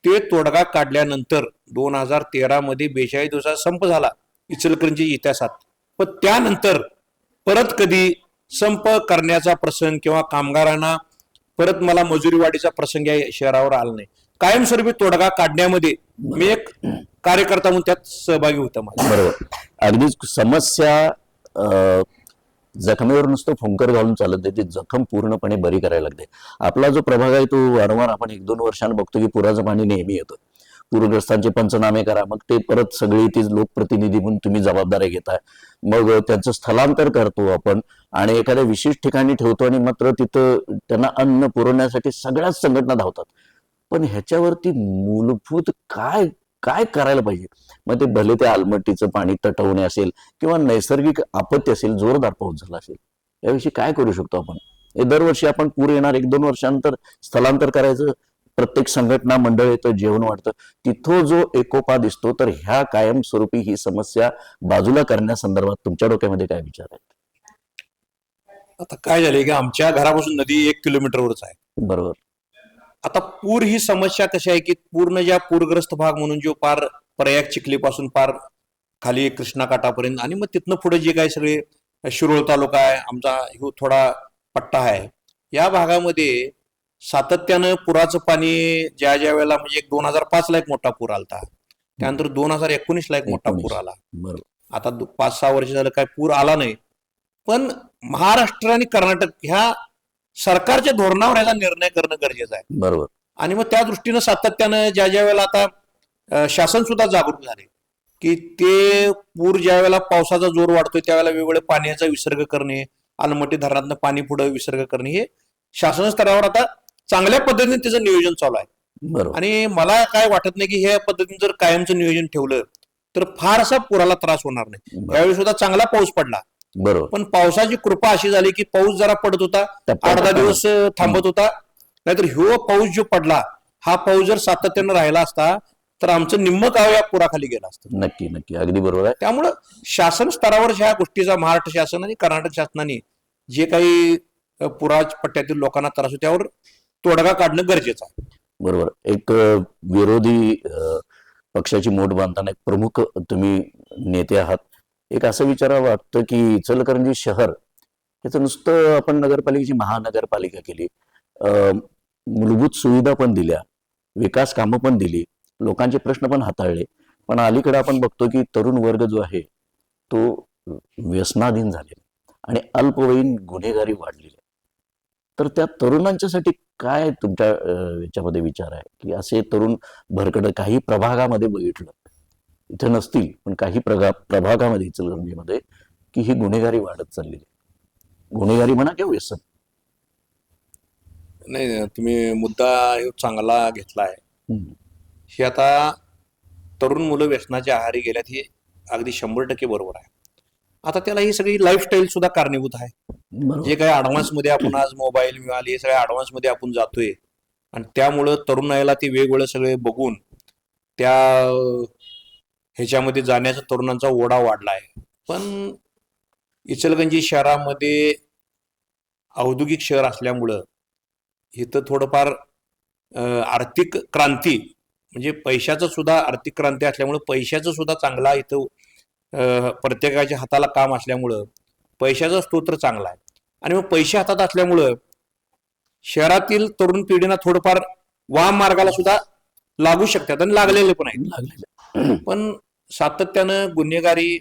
ते तोडगा काढल्यानंतर 2013 मध्ये 42 दिवसाचा संप झाला इचलकरंजी इतिहासात. पण त्यानंतर परत कधी संप करण्याचा प्रसंग किंवा कामगारांना परत मला मजुरी वाढीचा प्रसंग या शहरावर आला नाही. कायमस्वरूपी तोडगा काढण्यामध्ये मी एक कार्यकर्ता म्हणून त्यात सहभागी होतो. बरोबर. अगदीच समस्या जखमेवर नुसतं फुंकर घालून चालत नाही, ती जखम पूर्णपणे बरी करायला लागते. आपला जो प्रभाग आहे तो वारंवार आपण 1-2 वर्षांना बघतो की पुराचं पाणी नेहमी येतं. पूरग्रस्तांचे पंचनामे करा, मग ते परत सगळी ती लोकप्रतिनिधी म्हणून तुम्ही जबाबदारी घेताय, मग त्यांचं स्थलांतर करतो आपण आणि एखाद्या विशेष ठिकाणी ठेवतो आणि मात्र तिथं त्यांना अन्न पुरवण्यासाठी सगळ्याच संघटना धावतात. पण ह्याच्यावरती मूलभूत काय काय करायला पाहिजे? मग ते भले ते आलमट्टीचं पाणी तटवणे असेल किंवा नैसर्गिक आपत्ती असेल, जोरदार पाऊस झाला असेल, याविषयी काय करू शकतो आपण? हे दरवर्षी आपण पूर येणार, 1-2 वर्षानंतर स्थलांतर करायचं, प्रत्येक संघटना मंडळ येतं, जेवण वाटतं, तिथं जो एकोपा दिसतो. तर ह्या कायमस्वरूपी ही समस्या बाजूला करण्यासंदर्भात तुमच्या डोक्यामध्ये काय विचार आहेत? आता काय झालंय की आमच्या घरापासून नदी 1 किलोमीटरवरच आहे. बरोबर. आता पूर ही समस्या कशी आहे की पूर्ण ज्या पूरग्रस्त भाग म्हणून जो पार प्रयाग चिखलीपासून पार खाली कृष्णा काठापर्यंत आणि मग तिथनं पुढे जे काही सगळे शिरोळ तालुका आहे आमचा, ह्यो थोडा पट्टा आहे, या भागामध्ये सातत्यानं पुराचं पाणी ज्या ज्या वेळेला म्हणजे 2005 ला एक मोठा पूर आलता, त्यानंतर 2019 ला एक मोठा पूर आला. बरोबर. आता 5-6 वर्ष झालं काय पूर आला नाही. पण महाराष्ट्र आणि कर्नाटक ह्या सरकारच्या धोरणावर याचा निर्णय करणं गरजेचं आहे. बरोबर. आणि मग त्या दृष्टीनं सातत्यानं ज्या ज्या वेळेला आता शासन सुद्धा जागरूक झाले की ते पूर ज्या वेळेला पावसाचा जोर वाढतोय त्यावेळेला वेगवेगळ्या पाण्याचा विसर्ग करणे, आलमट्टी धरणातनं पाणी पुढे विसर्ग करणे, हे शासन स्तरावर आता चांगल्या पद्धतीने त्याचं नियोजन चालू आहे. बरोबर. आणि मला काय वाटत नाही की ह्या पद्धतीने जर कायमचं नियोजन ठेवलं तर फारसा पुराला त्रास होणार नाही. बरोबर. यावेळी सुद्धा चांगला पाऊस पडला, बरोबर. पण पावसाची कृपा अशी झाली की पाऊस जरा पडत होता, 8-10 दिवस थांबत होता. नाहीतर ह्यो पाऊस जो पडला, हा पाऊस जर सातत्यानं राहिला असता तर आमचं निम्म गाव या पुराखाली गेलं असतं. नक्की नक्की, अगदी बरोबर आहे. त्यामुळं शासन स्तरावर ह्या गोष्टीचा महाराष्ट्र शासन आणि कर्नाटक शासनाने जे काही पुरा पट्ट्यातील लोकांना त्रास होतो त्यावर तोडगा काढणं गरजेचं आहे. बरोबर. एक विरोधी पक्षाची मोठ बांधताना एक प्रमुख तुम्ही नेते आहात. एक असं विचारावं वाटतं की इचलकरंजी शहर याचं नुसतं आपण नगरपालिकेची महानगरपालिका केली, मूलभूत सुविधा पण दिल्या, विकास कामं पण दिली, लोकांचे प्रश्न पण हाताळले, पण अलीकडे आपण बघतो की तरुण वर्ग जो आहे तो व्यसनाधीन झालेला आणि अल्पवयीन गुन्हेगारी वाढलेली आहे. तर त्या तरुणांच्यासाठी काय तुमच्या याच्यामध्ये विचार आहे की असे तरुण भरकडे काही प्रभागामध्ये बघितलं, इथं नसतील पण काही प्रभागामध्ये इचलकरंजीमध्ये की ही गुन्हेगारी वाढत चाललेली आहे. गुन्हेगारी म्हणा किंवा व्यसन. नाही, तुम्ही मुद्दा ह्यो चांगला घेतलाय. हम्म. हे आता तरुण मुलं व्यसनाच्या आहारी गेल्यात हे अगदी 100% बरोबर आहे. आता त्याला ही सगळी लाईफस्टाईल सुद्धा कारणीभूत आहे. बरोबर. जे काही ऍडव्हान्स मध्ये आपण आज मोबाईल मिळाले, सगळ्या ऍडव्हान्स मध्ये आपण जातोय आणि त्यामुळं तरुणाईला ते वेगवेगळे सगळे बघून त्या ह्याच्यामध्ये जाण्याचा तरुणांचा ओढा वाढला आहे. पण इचलकरंजी शहरामध्ये औद्योगिक शहर असल्यामुळं इथं थोडंफार आर्थिक क्रांती म्हणजे पैशाचं सुद्धा आर्थिक क्रांती असल्यामुळं पैशाचं सुद्धा चांगला इथं प्रत्येकाच्या हाताला काम असल्यामुळं पैशाचा स्तोत्र चांगला आहे. आणि मग पैसे हातात असल्यामुळं शहरातील तरुण पिढीना थोडंफार वाम मार्गाला सुद्धा लागू शकतात आणि लागलेले पण आहेत. लागलेलं. पण सातत्यानं गुन्हेगारी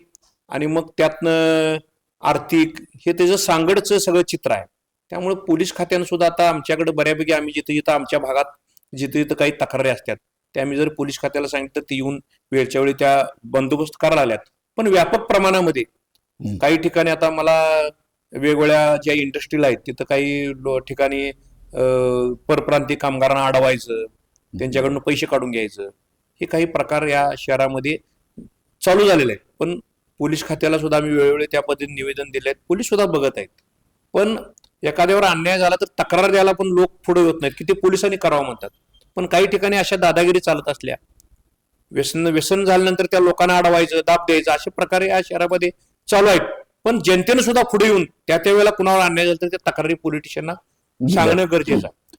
आणि मग त्यातनं आर्थिक हे त्याचं सांगडचं सगळं चित्र आहे. त्यामुळे पोलीस खात्यानं सुद्धा आता आमच्याकडे बऱ्यापैकी आम्ही जिथं जिथं आमच्या भागात जिथं जिथं काही तक्रारी असतात त्या आम्ही जर पोलीस खात्याला सांगितलं ते येऊन वेळच्या वेळी त्या बंदोबस्त करायला आल्यात. पण व्यापक प्रमाणामध्ये काही ठिकाणी आता मला वेगवेगळ्या ज्या इंडस्ट्रीला आहेत तिथं काही ठिकाणी परप्रांतीय कामगारांना अडवायचं, त्यांच्याकडनं पैसे काढून घ्यायचं, हे काही प्रकार या शहरामध्ये चालू झालेले आहेत. पण पोलीस खात्याला सुद्धा आम्ही वेळोवेळी त्या पद्धतीने निवेदन दिले आहेत, पोलीस सुद्धा बघत आहेत. पण एखाद्यावर अन्याय झाला तर तक्रार द्यायला पण लोक पुढे होत नाहीत की ते पोलिसांनी करावं म्हणतात. पण काही ठिकाणी अशा दादागिरी चालत असल्या, व्यसन झाल्यानंतर त्या लोकांना अडवायचं, दाब द्यायचं, अशा प्रकारे या शहरामध्ये चालू आहेत. पण जनतेनं सुद्धा पुढे येऊन त्या वेळेला कुणावर अन्याय झाला तर त्या तक्रारी पोलिटिशियनना सांगणं गरजेचं आहे.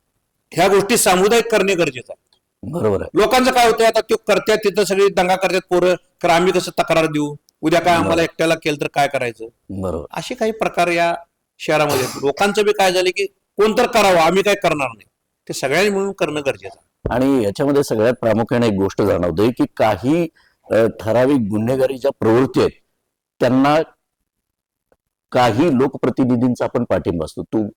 ह्या गोष्टी सामुदायिक करणे गरजेचं आहे. बरोबर आहे. लोकांचं काय होतंय आता ते करतात तिथं सगळी दंगा करतात पोरं, तर आम्ही कसं तक्रार देऊ, उद्या काय आम्हाला एकट्याला केलं तर काय करायचं, बरोबर. असे काही प्रकार या शहरामध्ये लोकांचं बी काय झाले की कोणतर करावं, आम्ही काय करणार नाही, ते सगळ्यांनी म्हणून करणं गरजेचं आहे. आणि याच्यामध्ये सगळ्यात प्रामुख्याने एक गोष्ट जाणवते की काही ठराविक गुन्हेगारीच्या प्रवृत्ती आहेत त्यांना काही लोकप्रतिनिधींचा आपण पाठिंबा असतो. तू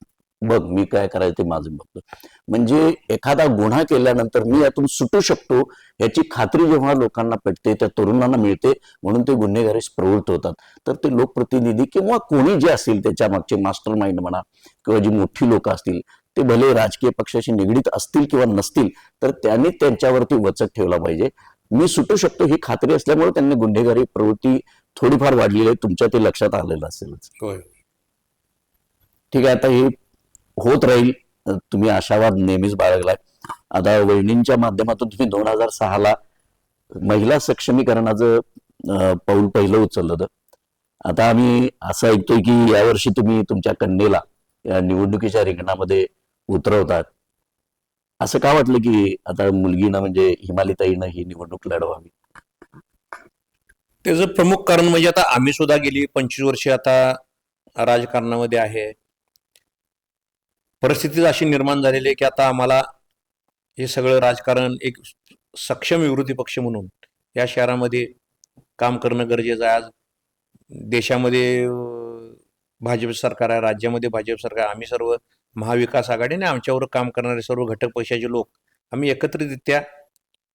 बघ, मी काय करायचं ते माझं बघतो. म्हणजे एखादा गुन्हा केल्यानंतर मी यातून सुटू शकतो याची खात्री जेव्हा लोकांना पटते, त्या तरुणांना मिळते, म्हणून ते गुन्हेगारीस प्रवृत्त होतात. तर ते लोकप्रतिनिधी किंवा कोणी जे असतील त्याच्या मागचे मास्टर माइंड म्हणा किंवा जी मोठी लोक असतील, ते भले राजकीय पक्षाशी निगडीत असतील किंवा नसतील, तर त्यांनी त्यांच्यावरती वचक ठेवला पाहिजे. मी सुटू शकतो ही खात्री असल्यामुळे त्यांनी गुन्हेगारी प्रवृत्ती थोडीफार वाढलेली आहे. तुमच्या ते लक्षात आलेलं असेलच. होय. ठीक आहे, आता हे होत राहील. तुम्ही आशावाद नेहमीच बाळगलाय. आता वहिनींच्या माध्यमातून तुम्ही 2006ला महिला सक्षमीकरणाचं पाऊल पहिलं उचललं होतं. आता आम्ही असं ऐकतोय की यावर्षी तुम्ही तुमच्या कन्येला या निवडणुकीच्या रिंगणामध्ये उतरवतात. असं का वाटलं की आता मुलगीनं म्हणजे हिमालीताईनं ही निवडणूक लढवावी? त्याचं प्रमुख कारण म्हणजे आता आम्ही सुद्धा गेली 25 वर्षे आता राजकारणामध्ये आहे. परिस्थिती अशी निर्माण झालेली आहे की आता आम्हाला हे सगळं राजकारण एक सक्षम विरोधी पक्ष म्हणून या शहरामध्ये काम करणं गरजेचं आहे. आज देशामध्ये भाजप सरकार आहे, राज्यामध्ये भाजप सरकार, आम्ही सर्व महाविकास आघाडीने आमच्यावर काम करणारे सर्व घटक पक्षाचे लोक आम्ही एकत्रितरित्या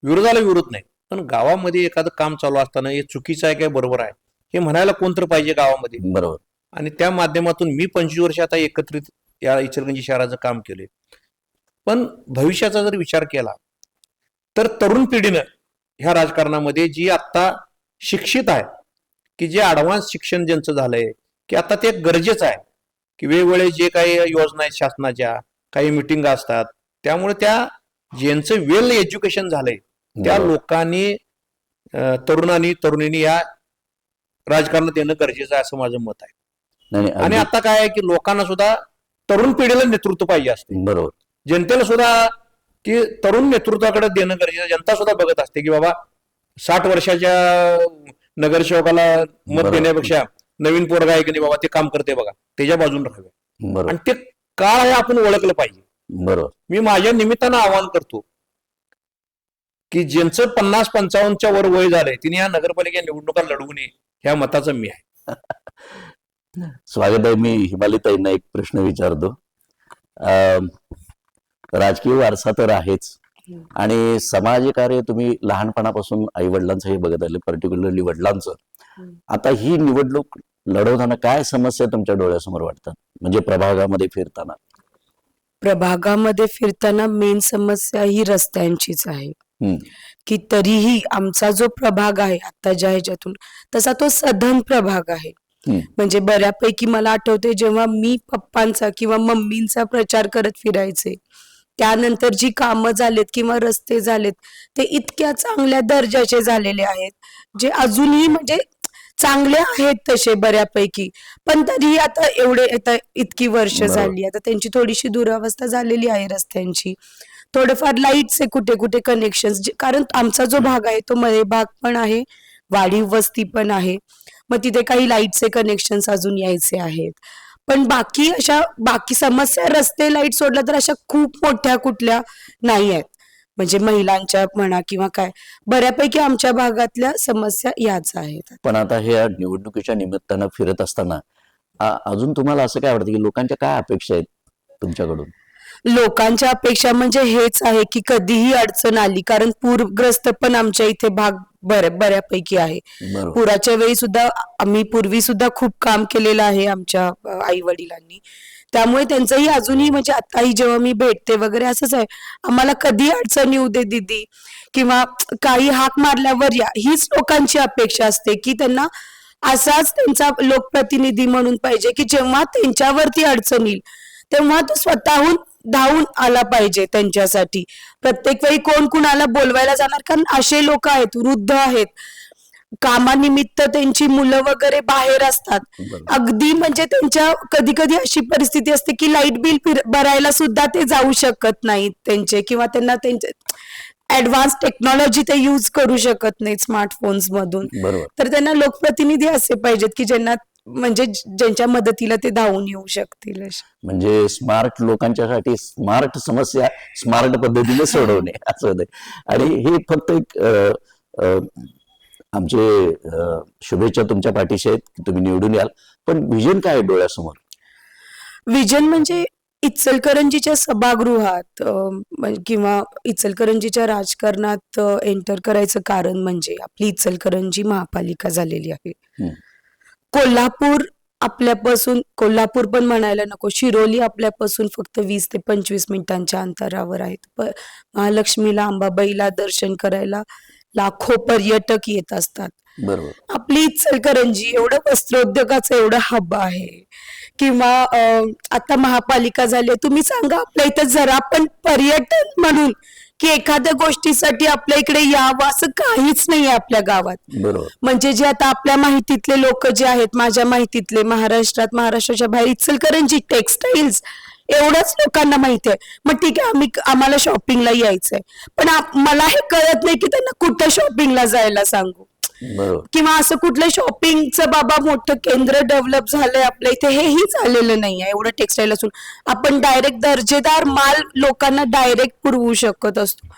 विरोधाला विरोध नाही, पण गावामध्ये एखादं काम चालू असताना हे चुकीचं आहे काय बरोबर आहे हे म्हणायला कोणतरी पाहिजे गावामध्ये. बरोबर. आणि त्या माध्यमातून मी 25 वर्ष आता एकत्रित या इचलकरंजी शहराचं काम केले. पण भविष्याचा जर विचार केला तर तरुण पिढीनं ह्या राजकारणामध्ये जी आता शिक्षित आहे, की जे ॲडव्हान्स शिक्षण ज्यांचं झालंय, की आता ते गरजेचं आहे की वेगवेगळे जे काही योजना आहेत शासनाच्या, काही मिटिंग असतात, त्यामुळे त्या ज्यांचं वेल एज्युकेशन झालंय त्या बरोबर. लोकांनी तरुणींनी या राजकारणात येणं गरजेचं आहे असं माझं मत आहे. नाही, आणि आता काय आहे की लोकांना सुद्धा तरुण पिढीला नेतृत्व पाहिजे असते. बरोबर. जनतेला सुद्धा की तरुण नेतृत्वाकडे देणं गरजेचं. जनता सुद्धा बघत असते की बाबा 60 वर्षाच्या नगरसेवकाला मत बरोबर. देण्यापेक्षा नवीन पोरगा आहे की नाही बाबा ते काम करते बघा, त्याच्या बाजून राहावे. बरोबर. आणि ते काळ आहे आपण ओळखलं पाहिजे. बरोबर. मी माझ्या निमित्तानं आवाहन करतो की ज्यांचं 50-55च्या वर वय झालंय तिने या नगरपालिका निवडणुका लढवू नये, ह्या मताचं मी आहे. स्वागत आहे. मी हिमालीताईंना एक प्रश्न विचारतो. राजकीय वारसा तर आहेच आणि समाजकार्य तुम्ही लहानपणापासून आई वडिलांचं हे बघत आले, पर्टिक्युलरली वडिलांचं. आता ही निवडणूक लढवताना काय समस्या तुमच्या डोळ्यासमोर वाटतात, म्हणजे प्रभागामध्ये फिरताना? प्रभागामध्ये फिरताना मेन समस्या ही रस्त्यांचीच आहे. की तरीही आमचा जो प्रभाग आहे आता ज्या ह्याच्यातून, तसा तो सधन प्रभाग आहे. म्हणजे बऱ्यापैकी मला आठवते जेव्हा मी पप्पांचा किंवा मम्मींचा प्रचार करत फिरायचे, त्यानंतर जी कामं झालेत किंवा रस्ते झालेत ते इतक्या चांगल्या दर्जाचे झालेले आहेत, जे अजूनही म्हणजे चांगले आहेत तसे बऱ्यापैकी. पण तरीही आता इतकी वर्ष बरोबर. झाली, आता त्यांची थोडीशी दुरावस्था झालेली आहे रस्त्यांची. थोडेफार लाईटचे कुठे कुठे कनेक्शन, कारण आमचा जो भाग आहे तो मळे भाग पण आहे, वाढीव वस्ती पण आहे. मग तिथे काही लाईटचे कनेक्शन अजून यायचे आहेत. पण बाकी समस्या रस्ते लाईट सोडला तर अशा खूप मोठ्या कुठल्या नाही आहेत. म्हणजे महिलांच्या म्हणा किंवा काय, बऱ्यापैकी आमच्या भागातल्या समस्या याच आहेत. पण आता हे निवडणुकीच्या निमित्तानं फिरत असताना अजून तुम्हाला असं काय वाटतं की लोकांच्या काय अपेक्षा आहेत तुमच्याकडून? लोकांच्या अपेक्षा म्हणजे हेच आहे की कधीही अडचण आली, कारण पूरग्रस्त पण आमच्या इथे भाग बऱ्यापैकी आहे. बरोबर. पुराच्या वेळी सुद्धा आम्ही पूर्वी सुद्धा खूप काम केलेलं आहे आमच्या आई वडिलांनी. त्यामुळे त्यांचंही अजूनही म्हणजे आताही जेव्हा मी भेटते वगैरे असंच आहे, आम्हाला कधी अडचण येऊ दे दीदी किंवा काही हाक मारल्यावर या, हीच लोकांची अपेक्षा असते की त्यांना असाच त्यांचा लोकप्रतिनिधी म्हणून पाहिजे की जेव्हा त्यांच्यावरती अडचण येईल तेव्हा तो स्वतःहून धावून आला पाहिजे त्यांच्यासाठी. प्रत्येक वेळी कोण कुणाला बोलवायला जाणार, कारण असे लोक आहेत, वृद्ध आहेत, कामानिमित्त त्यांची मुलं वगैरे बाहेर असतात. बरोबर. अगदी म्हणजे त्यांच्या कधी कधी अशी परिस्थिती असते की लाईट बिल भरायला सुद्धा ते जाऊ शकत नाहीत त्यांचे, किंवा त्यांना त्यांचे ऍडव्हान्स टेक्नॉलॉजी ते यूज करू शकत नाहीत स्मार्टफोन्स मधून. बरोबर. तर त्यांना लोकप्रतिनिधी असे पाहिजेत की ज्यांना म्हणजे ज्यांच्या मदतीला ते धावून येऊ शकतील. म्हणजे स्मार्ट लोकांच्यासाठी स्मार्ट समस्या स्मार्ट पद्धतीने सोडवणे असं होतं. आणि हे फक्त एक आमचे शुभेच्छा तुमच्या पाठीशी आहेत की तुम्ही निवडून याल, पण विजन काय आहे डोळ्यासमोर? विजन म्हणजे इचलकरंजीच्या सभागृहात किंवा इचलकरंजीच्या राजकारणात एंटर करायचं कारण म्हणजे आपली इचलकरंजी महापालिका झालेली आहे. कोल्हापूर पण म्हणायला नको, शिरोली आपल्यापासून फक्त 20 ते 25 मिनिटांच्या अंतरावर आहेत. महालक्ष्मीला, अंबाबाईला दर्शन करायला लाखो पर्यटक येत असतात. बरोबर. आपली इचलकरंजी एवढं वस्त्रोद्योगाचं एवढं हब आहे, किंवा आता महापालिका झाली आहे. तुम्ही सांगा आपल्या इथं जरा पण पर्यटन म्हणून की एखाद्या गोष्टीसाठी आपल्या इकडे यावं असं काहीच नाहीये आपल्या गावात. बरोबर. म्हणजे जे आता आपल्या माहितीतले लोक जे आहेत, माझ्या माहितीतले महाराष्ट्राच्या बाहेर इचलकरंजी टेक्सटाईल्स एवढंच लोकांना माहिती आहे. मग ठीक आहे, आम्हाला शॉपिंगला यायचंय, पण मला हे कळत नाही की त्यांना कुठं शॉपिंगला जायला सांगू, बरोबर. किंवा असं कुठलं शॉपिंगचं बाबा मोठं केंद्र डेव्हलप झालंय आपल्या इथे, हेही झालेलं नाहीये. एवढं टेक्सटाईल असून आपण डायरेक्ट दर्जेदार माल लोकांना डायरेक्ट पुरवू शकत असतो,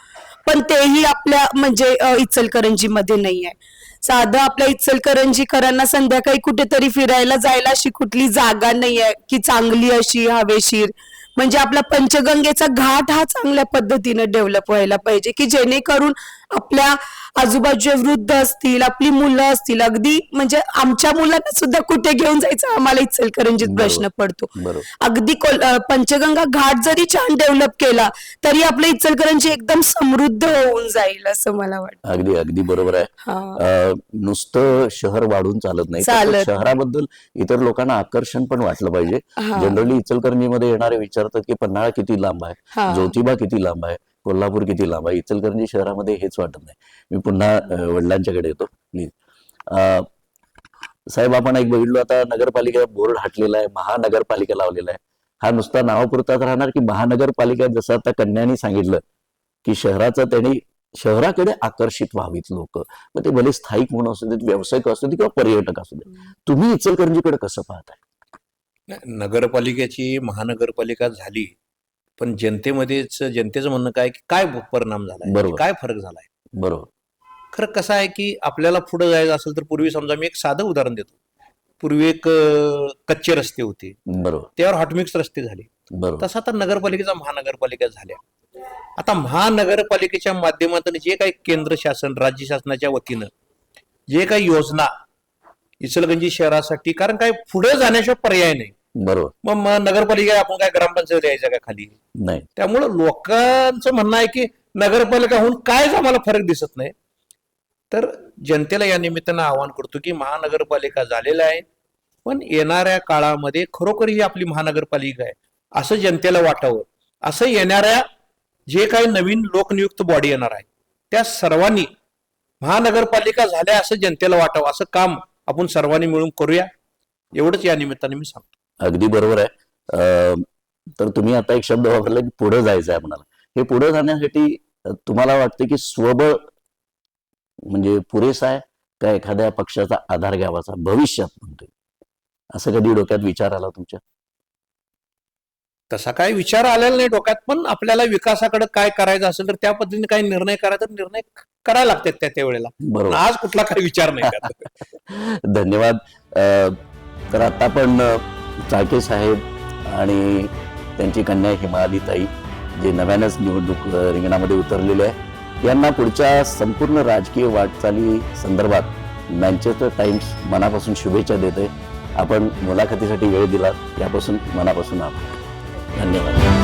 पण तेही आपल्या म्हणजे इचलकरंजीमध्ये नाही आहे. साधं आपल्या इचलकरंजीकरांना संध्याकाळी कुठेतरी फिरायला जायला अशी कुठली जागा नाही आहे की चांगली अशी हवेशीर. म्हणजे आपला पंचगंगेचा घाट हा चांगल्या पद्धतीने डेव्हलप व्हायला पाहिजे, की जेणेकरून आपल्या आजूबाजूचे वृद्ध असतील, आपली मुलं असतील, अगदी म्हणजे आमच्या मुलांना सुद्धा कुठे घेऊन जायचं आम्हाला इचलकरंजीत प्रश्न पडतो. बरोबर. अगदी पंचगंगा घाट जरी छान डेव्हलप केला तरी आपलं इचलकरंजी एकदम समृद्ध होऊन जाईल असं मला वाटतं. अगदी अगदी बरोबर आहे. हा. नुसतं शहर वाढून चालत नाही, चालत तर नाही. शहराबद्दल इतर लोकांना आकर्षण पण वाटलं पाहिजे. हा. जनरली इचलकरंजीमध्ये येणारे विचारतात की पन्हाळा किती लांब आहे, हा. ज्योतिबा किती लांब आहे, कोल्हापूर किती लांब आहे. इचलकरंजी शहरामध्ये हेच वाटत नाही. मी पुन्हा वडिलांच्याकडे येतो प्लीज. साहेब, आपण एक बघितलो आता नगरपालिका बोर्ड हटलेला आहे, महानगरपालिका लावलेला आहे. हा नुसता नावापुरताच राहणार की महानगरपालिका, जसं आता कन्यानी सांगितलं की त्यांनी शहराकडे आकर्षित व्हावीत लोक, मग ते भले स्थायिक म्हणून असू देत, व्यावसायिक असू दे किंवा पर्यटक असू दे. तुम्ही इचलकरंजीकडे कसं पाहताय? नगरपालिकेची महानगरपालिका झाली, पण जनतेचं म्हणणं काय की काय परिणाम झालाय, बरोबर. काय फरक झालाय. बरोबर. खरं कसं आहे की आपल्याला पुढे जायचं असेल तर पूर्वी समजा मी एक साधं उदाहरण देतो. पूर्वी एक कच्चे रस्ते होते, बरोबर. त्यावर हॉटमिक्स रस्ते झाले. बरोबर. तसं आता नगरपालिकेचा महानगरपालिका झाल्या. आता महानगरपालिकेच्या माध्यमातून जे काही केंद्र शासन, राज्य शासनाच्या वतीनं जे काही योजना इचलकरंजी शहरासाठी, कारण काय पुढे जाण्याशिवाय पर्याय नाही. बरोबर. मग नगरपालिका आपण काय ग्रामपंचायत यायचं का खाली? नाही. त्यामुळं लोकांचं म्हणणं आहे की नगरपालिका होऊन कायच आम्हाला फरक दिसत नाही. तर जनतेला या निमित्तानं आवाहन करतो की महानगरपालिका झालेला आहे, पण येणाऱ्या काळामध्ये खरोखर ही आपली महानगरपालिका आहे असं जनतेला वाटावं. असं येणाऱ्या जे काही नवीन लोकनियुक्त बॉडी येणार आहे त्या सर्वांनी महानगरपालिका झाल्या असं जनतेला वाटावं, असं काम आपण सर्वांनी मिळून करूया, एवढंच या निमित्ताने मी सांगतो. अगदी बरोबर आहे. तर तुम्ही आता एक शब्द वापरला की पुढे जायचं आहे म्हणाला. हे पुढे जाण्यासाठी तुम्हाला वाटतं की स्वबळ म्हणजे पुरेसा आहे का एखाद्या पक्षाचा आधार घ्यावाचा भविष्यात म्हणतोय, असं कधी डोक्यात विचार आला तुमच्या? तसा काही विचार आलेला नाही डोक्यात, पण आपल्याला विकासाकडे काय करायचं असेल तर त्या पद्धतीने काही निर्णय करायचा, निर्णय करायला लागतात त्या वेळेला. बरोबर. आज कुठला काही विचार नाही त्यात. धन्यवाद. तर आता पण चाळके साहेब आणि त्यांची कन्या हिमालीताई जे नव्यानंच निवडणूक रिंगणामध्ये उतरलेले आहे, यांना पुढच्या संपूर्ण राजकीय वाटचाली संदर्भात मँचेस्टर टाइम्स मनापासून शुभेच्छा देते. आपण मुलाखतीसाठी वेळ दिलात यापासून मनापासून आभार. धन्यवाद.